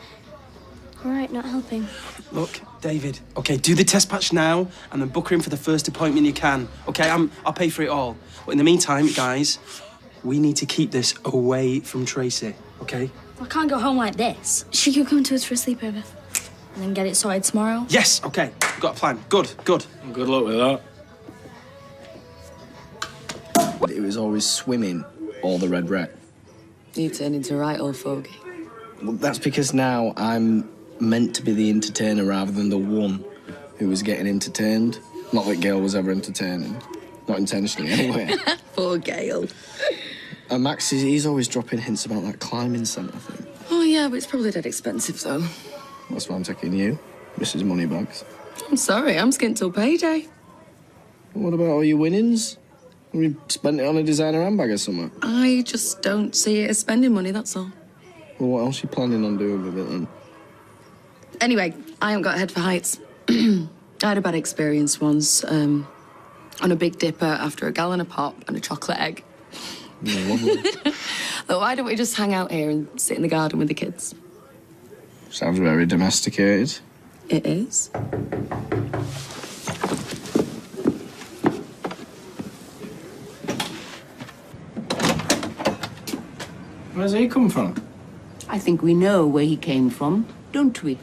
All right, not helping. Look, David, okay, do the test patch now and then book her in for the first appointment you can. Okay, I'll pay for it all. But in the meantime, guys, we need to keep this away from Tracy, okay? I can't go home like this. She could come to us for a sleepover. And then get it sorted tomorrow? Yes, okay, we've got a plan. Good, good. Good luck with that. It was always swimming or the red wreck. You turned into a right old fogey. Well, that's because now I'm meant to be the entertainer rather than the one who was getting entertained. Not that Gail was ever entertaining. Not intentionally, anyway. Poor Gail. And Max, he's always dropping hints about that climbing centre thing. Oh, yeah, but it's probably dead expensive, though. That's why I'm taking you, Mrs. Moneybags. I'm sorry, I'm skint till payday. What about all your winnings? Have you spent it on a designer handbag or something? I just don't see it as spending money, that's all. Well, what else are you planning on doing with it, then? Anyway, I haven't got a head for heights. I had a bad experience once, on a Big Dipper after a gallon of pop and a chocolate egg. Yeah, lovely. Look, why don't we just hang out here and sit in the garden with the kids? Sounds very domesticated. It is. Where's he come from? I think we know where he came from, don't we?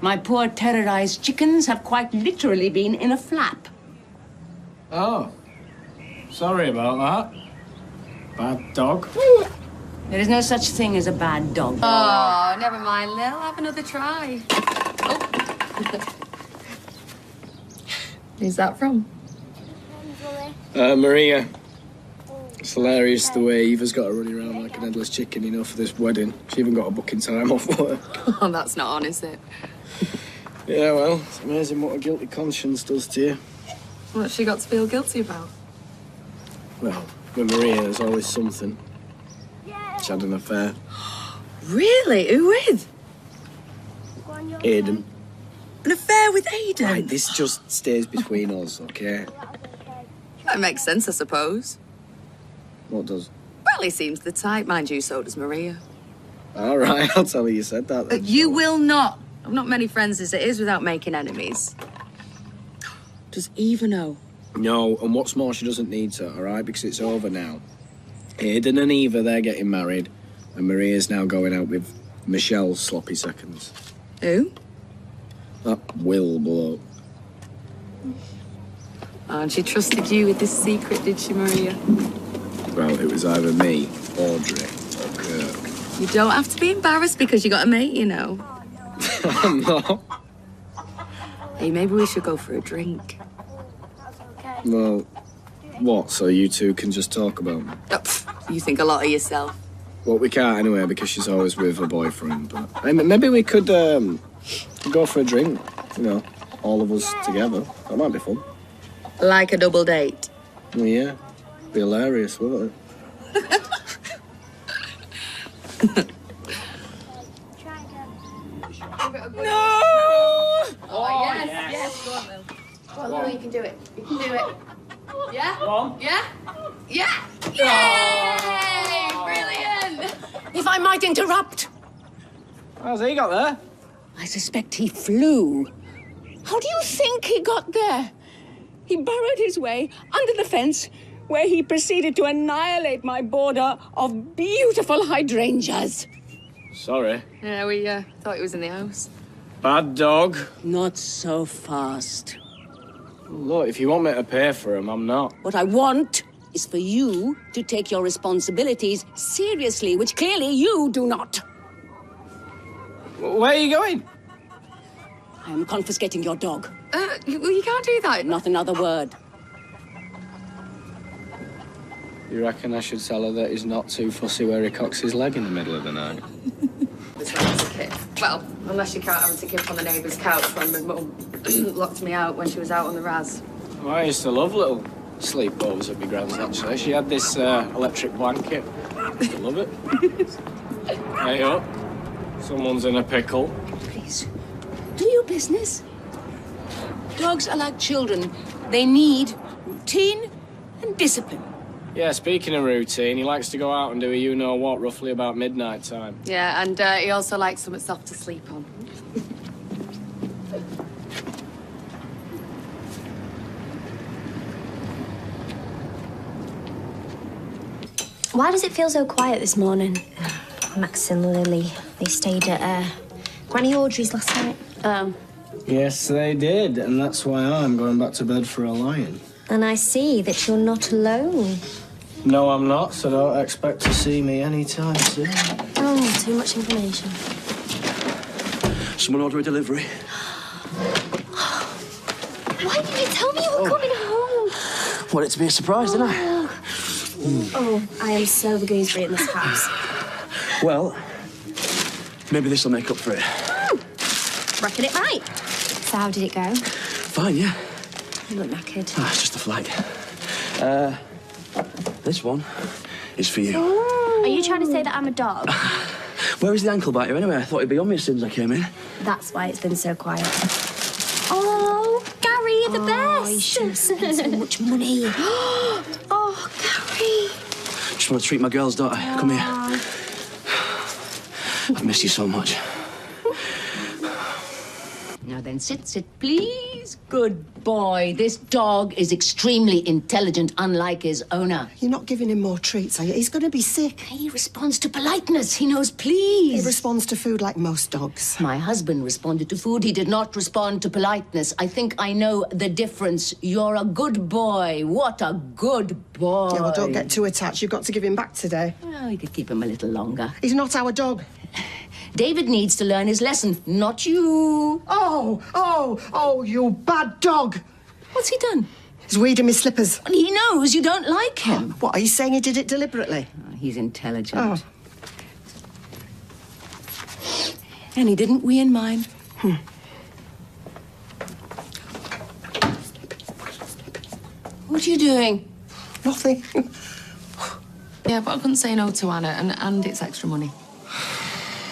My poor terrorized chickens have quite literally been in a flap. Oh. Sorry about that. Bad dog. There is no such thing as a bad dog. Oh, never mind, Lil. Have another try. Oh. Who's that from? Maria. It's hilarious the way Eva's got her running around like an headless chicken, you know, for this wedding. She even got a booking time off work. Oh, that's not on, is it? Yeah, well, it's amazing what a guilty conscience does to you. What's she got to feel guilty about? Well, with Maria, there's always something. She had an affair. Really? Who with? Aidan. An affair with Aidan? Right, this just stays between us, okay? That makes sense, I suppose. What does? Well, he seems the type. Mind you, so does Maria. All right, I'll tell her you said that then. You will not. I've not many friends as it is without making enemies. Does Eva know? No, and what's more, she doesn't need to, all right? Because it's over now. Aidan and Eva, they're getting married, and Maria's now going out with Michelle's sloppy seconds. Who? That Will bloke. Oh, and she trusted you with this secret, did she, Maria? Well, it was either me, Audrey, or Kirk. You don't have to be embarrassed because you got a mate, you know. I'm not. Hey, maybe we should go for a drink. Well, what, so you two can just talk about me? Oh, you think a lot of yourself. Well, we can't anyway, because she's always with her boyfriend, but maybe we could go for a drink, you know, all of us together. That might be fun. Like a double date? Well, yeah. Be hilarious, wouldn't it? No! Oh, yes. Go on, Lil. Go on, Lil, you can do it. You can do it. Yeah? Go on. Yeah? Yeah? Yay! Brilliant! If I might interrupt, How's he got there? I suspect he flew. How do you think he got there? He burrowed his way under the fence, where he proceeded to annihilate my border of beautiful hydrangeas. Sorry. Yeah, we thought he was in the house. Bad dog. Not so fast. Look, if you want me to pay for him, I'm not. What I want is for you to take your responsibilities seriously, which clearly you do not. Where are you going? I am confiscating your dog. Well, you can't do that. Not another word. You reckon I should tell her that he's not too fussy where he cocks his leg in the middle of the night? This one was a kid. Well, unless you count having to give on the neighbour's couch when my mum locked me out when she was out on the Raz. Oh, I used to love little sleepovers at my grand's, actually. She had this electric blanket. I used to love it. Hey up. Someone's in a pickle. Please, do your business. Dogs are like children. They need routine and discipline. Yeah, speaking of routine, he likes to go out and do a you-know-what roughly about midnight time. Yeah, and he also likes something soft to sleep on. Why does it feel so quiet this morning? Max and Lily, they stayed at Granny Audrey's last night. Yes, they did, and that's why I'm going back to bed for a lion. And I see that you're not alone. No, I'm not, so don't expect to see me anytime soon. Oh, too much information. Someone order a delivery. Why didn't you tell me you were coming home? Want it to be a surprise, didn't I? Oh, I am so the gooseberry in this house. Well, maybe this will make up for it. Reckon it might. So how did it go? Fine, yeah. You look knackered. Ah, it's just a flag. This one is for you. Are you trying to say that I'm a dog? Where is the ankle biter anyway? I thought he'd be on me as soon as I came in. That's why it's been so quiet. Oh, Gary, you're the best. You should have spent so much money. Oh, Gary. Just want to treat my girl's daughter. Come here. I've missed you so much. Now then, then. Sit, please. Good boy. This dog is extremely intelligent, unlike his owner. You're not giving him more treats, are you? He's going to be sick. He responds to politeness. He knows please. He responds to food like most dogs. My husband responded to food. He did not respond to politeness. I think I know the difference. You're a good boy. What a good boy. Yeah, well, don't get too attached. You've got to give him back today. Well, we could keep him a little longer. He's not our dog. David needs to learn his lesson, not you. Oh, you bad dog. What's he done? He's weeding my slippers. He knows you don't like him. What, are you saying he did it deliberately? He's intelligent. Oh. And he didn't wee in mine. What are you doing? Nothing. Yeah, but I couldn't say no to Anna, and it's extra money.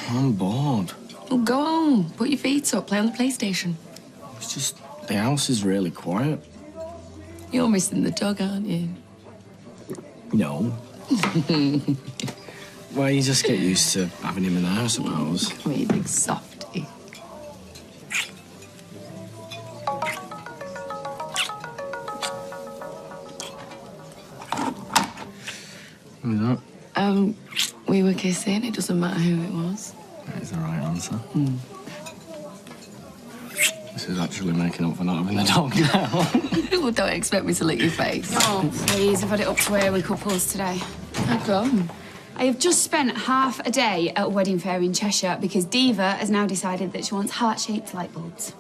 I'm bored. Well, go home, put your feet up, play on the PlayStation. It's just, the house is really quiet. You're missing the dog, aren't you? No. Well, you just get used to having him in there, I suppose. Come here, you big softy. Who's that? We were kissing. It doesn't matter who it was. That is the right answer. This is actually making up for not having the dog now. Well, don't expect me to lick your face. Oh, please, I've had it up to here with couples today. How come? I have just spent half a day at a wedding fair in Cheshire because Diva has now decided that she wants heart-shaped light bulbs.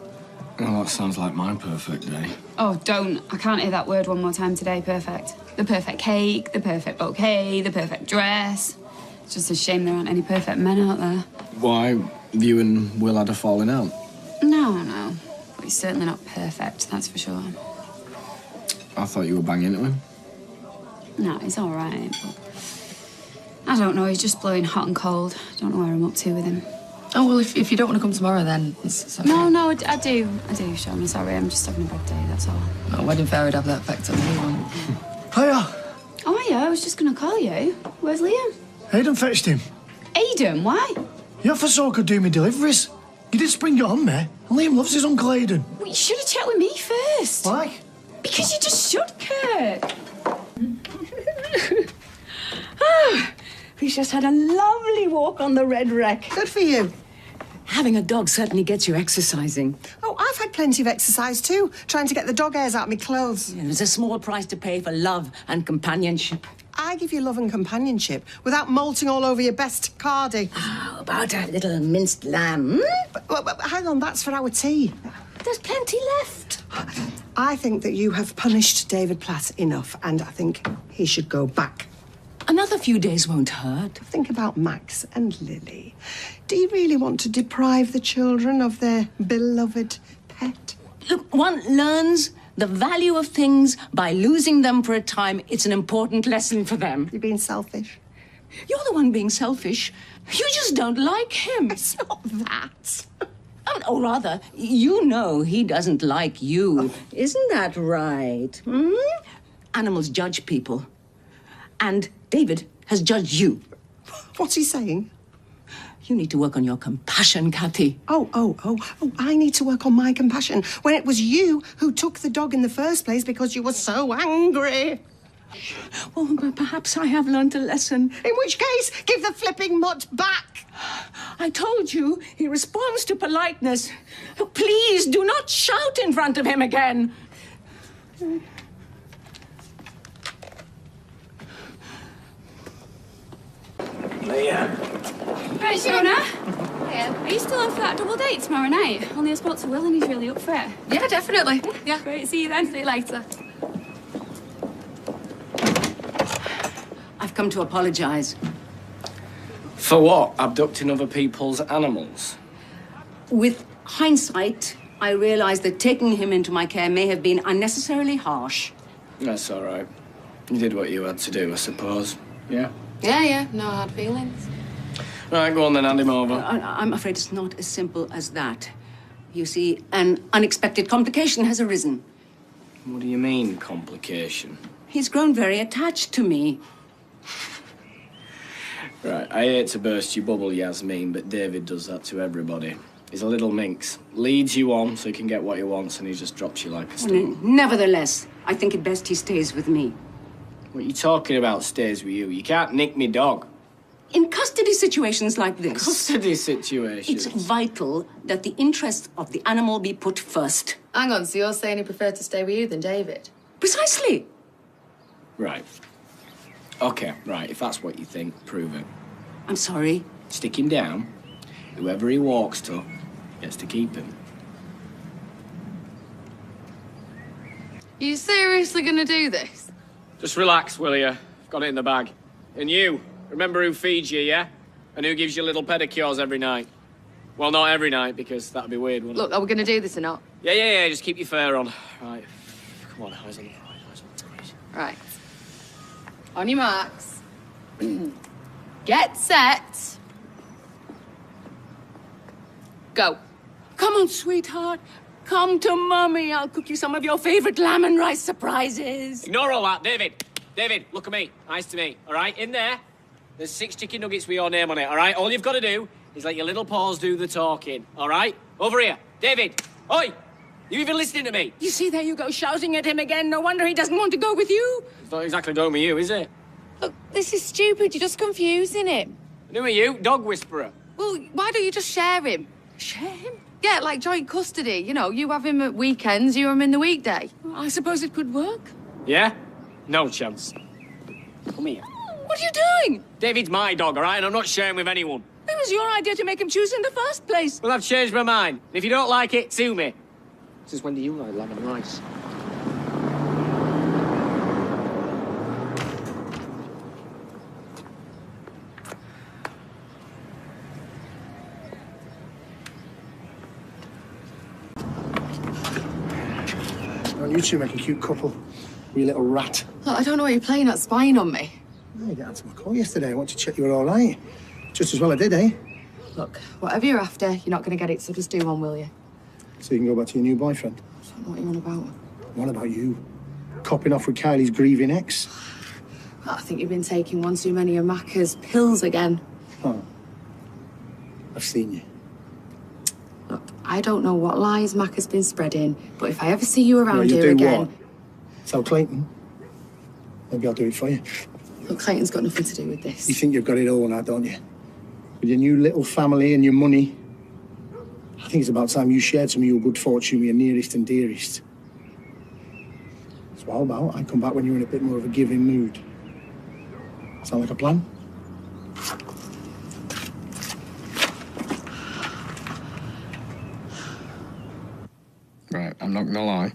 Well, that sounds like my perfect day. Oh, don't. I can't hear that word one more time today. Perfect. The perfect cake, the perfect bouquet, the perfect dress. It's just a shame there aren't any perfect men out there. Why, you and Will had a falling out? No. But he's certainly not perfect, that's for sure. I thought you were banging into him. No, he's all right, but... I don't know, he's just blowing hot and cold. I don't know where I'm up to with him. Oh, well, if you don't want to come tomorrow, then it's okay. No, I do, Shona. Sorry, I'm just having a bad day, that's all. A wedding fair would have that effect on anyone. Hiya. Oh, yeah, I was just going to call you. Where's Liam? Aidan fetched him. Aidan, why? You for so could do me deliveries. You did spring it on me. And Liam loves his Uncle Aidan. Well, you should have checked with me first. Why? Because you just should, Kurt. He's just had a lovely walk on the Red Wreck. Good for you. Having a dog certainly gets you exercising. Oh, I've had plenty of exercise too, trying to get the dog hairs out of my clothes. There's a small price to pay for love and companionship. I give you love and companionship without molting all over your best cardi. How about a little minced lamb? But hang on, that's for our tea. There's plenty left. I think that you have punished David Platt enough, and I think he should go back. Another few days won't hurt. Think about Max and Lily. Do you really want to deprive the children of their beloved pet? Look, one learns the value of things by losing them for a time. It's an important lesson for them. You're being selfish. You're the one being selfish. You just don't like him. It's not that. Or rather, you know he doesn't like you. Isn't that right? Animals judge people. And David has judged you. What's he saying? You need to work on your compassion, Kathy. Oh, I need to work on my compassion when it was you who took the dog in the first place because you were so angry. Well, perhaps I have learned a lesson. In which case, give the flipping mutt back. I told you, he responds to politeness. Please do not shout in front of him again. Right, Shona. Are you still on for that double date tomorrow night? Only I spoke to Will and he's really up for it. Yeah, definitely. Yeah. Great, see you then. See you later. I've come to apologize. For what? Abducting other people's animals? With hindsight, I realize that taking him into my care may have been unnecessarily harsh. That's all right. You did what you had to do, I suppose. Yeah? Yeah, no hard feelings. Right, go on then, hand him over. I'm afraid it's not as simple as that. You see, an unexpected complication has arisen. What do you mean, complication? He's grown very attached to me. Right, I hate to burst your bubble, Yasmin, but David does that to everybody. He's a little minx. Leads you on so he can get what he wants, and he just drops you like a stone. Nevertheless, I think it best he stays with me. What are you talking about, stays with you? You can't nick me dog. In custody situations like this... Custody situations? It's vital that the interests of the animal be put first. Hang on, so you're saying he preferred to stay with you than David? Precisely. Right. OK, right, if that's what you think, prove it. I'm sorry? Stick him down. Whoever he walks to gets to keep him. You seriously gonna do this? Just relax, will you? Got it in the bag. And you, remember who feeds you, yeah? And who gives you little pedicures every night? Well, not every night, because that'd be weird, wouldn't it? Look, are we gonna do this or not? Yeah, just keep your fur on. Right. Come on, eyes on the prize, eyes on the prize. Right. On your marks. Get set. Go. Come on, sweetheart. Come to Mummy. I'll cook you some of your favorite lamb and rice surprises. Ignore all that, David. David, look at me. Eyes to me, all right? In there, there's 6 chicken nuggets with your name on it, all right? All you've got to do is let your little paws do the talking, all right? Over here. David. Oi! You even listening to me? You see, there you go, shouting at him again. No wonder he doesn't want to go with you. It's not exactly going with you, is it? Look, this is stupid. You're just confusing him. And who are you? Dog whisperer. Well, why don't you just share him? Share him? Yeah, like joint custody. You know, you have him at weekends, you have him in the weekday. Well, I suppose it could work. Yeah? No chance. Come here. What are you doing? David's my dog, all right? And I'm not sharing with anyone. It was your idea to make him choose in the first place. Well, I've changed my mind. And if you don't like it, sue me. Since when do you like lamb and rice? You two make a cute couple. You little rat. Look, I don't know what you're playing at, spying on me. No, you didn't answer my call yesterday. I wanted to check you were all right. Just as well I did, eh? Look, whatever you're after, you're not going to get it, so just do one, will you? So you can go back to your new boyfriend. I don't know what you're on about. What about you? Copping off with Kylie's grieving ex? I think you've been taking one too many of Macca's pills again. Oh. I've seen you. Look, I don't know what lies Macca's been spreading, but if I ever see you around you here do again... What? Tell Clayton. Maybe I'll do it for you. Look, Clayton's got nothing to do with this. You think you've got it all now, don't you? With your new little family and your money. I think it's about time you shared some of your good fortune with your nearest and dearest. So how about I come back when you're in a bit more of a giving mood? Sound like a plan? Right, I'm not gonna lie.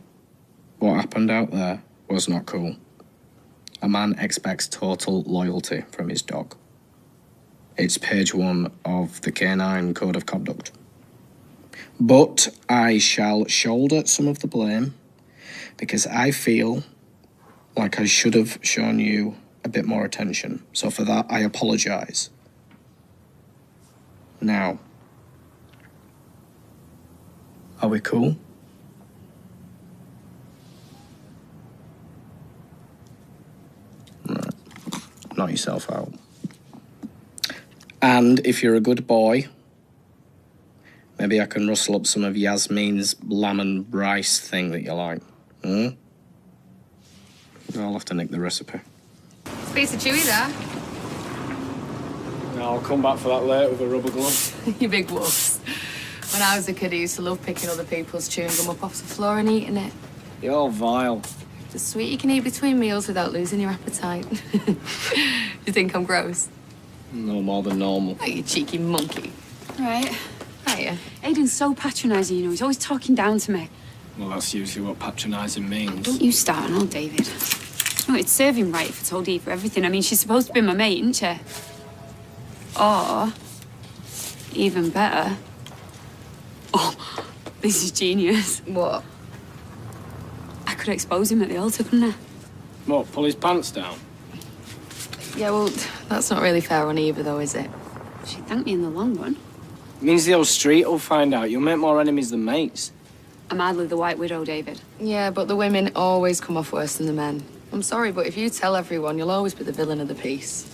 What happened out there was not cool. A man expects total loyalty from his dog. It's page 1 of the Canine Code of Conduct. But I shall shoulder some of the blame because I feel like I should have shown you a bit more attention. So for that, I apologise. Now, are we cool? Right. Knock yourself out. And if you're a good boy, maybe I can rustle up some of Yasmin's lamb and rice thing that you like. Hmm? I'll have to nick the recipe. Piece of chewy there. I'll come back for that later with a rubber glove. You big wuss. When I was a kid, I used to love picking other people's chewing gum up off the floor and eating it. You're vile. The sweet you can eat between meals without losing your appetite. You think I'm gross? No more than normal. Oh, you cheeky monkey. Right. Hiya. Aiden's so patronising, you know. He's always talking down to me. Well, that's usually what patronising means. Don't you start and all, David. No, it'd serve him right if I told Eve everything. I mean, she's supposed to be my mate, isn't she? Or, even better... Oh, this is genius. What? I could expose him at the altar, couldn't I? What, pull his pants down? Yeah, well, that's not really fair on Eva, though, is it? She'd thank me in the long run. It means the whole street will find out. You'll make more enemies than mates. I'm hardly the White Widow, David. Yeah, but the women always come off worse than the men. I'm sorry, but if you tell everyone, you'll always be the villain of the piece.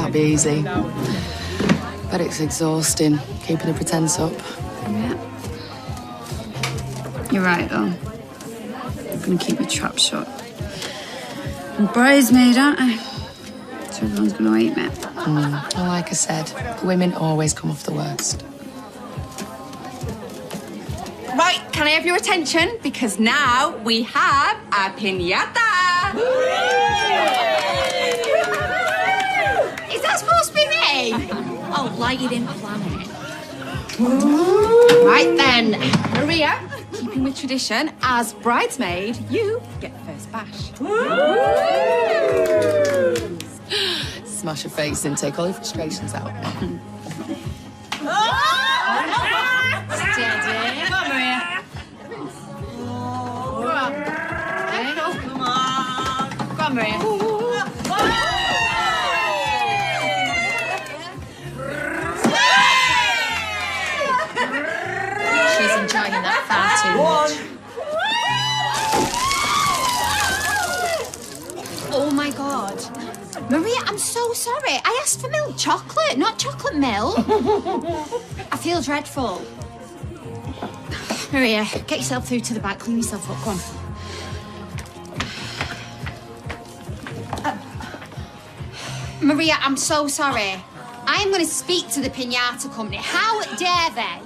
not be easy. But it's exhausting, keeping the pretense up. Yeah. You're right, though. I'm gonna keep my trap shut. I'm bridesmaid, aren't I? So everyone's gonna hate me. Well, like I said, women always come off the worst. Right, can I have your attention? Because now we have a piñata. Is that supposed to be me? Oh, like you didn't plan it. Right then, Maria, keeping with tradition, as bridesmaid, you get first bash. Smash your face in, take all your frustrations out. Steady. Come on, Maria. There you go. Come on. Come on, Maria. She's enjoying that far too much. Oh my God. Maria, I'm so sorry. I asked for milk chocolate, not chocolate milk. I feel dreadful. Maria, get yourself through to the back, clean yourself up, come on. Maria, I'm so sorry. I am going to speak to the piñata company. How dare they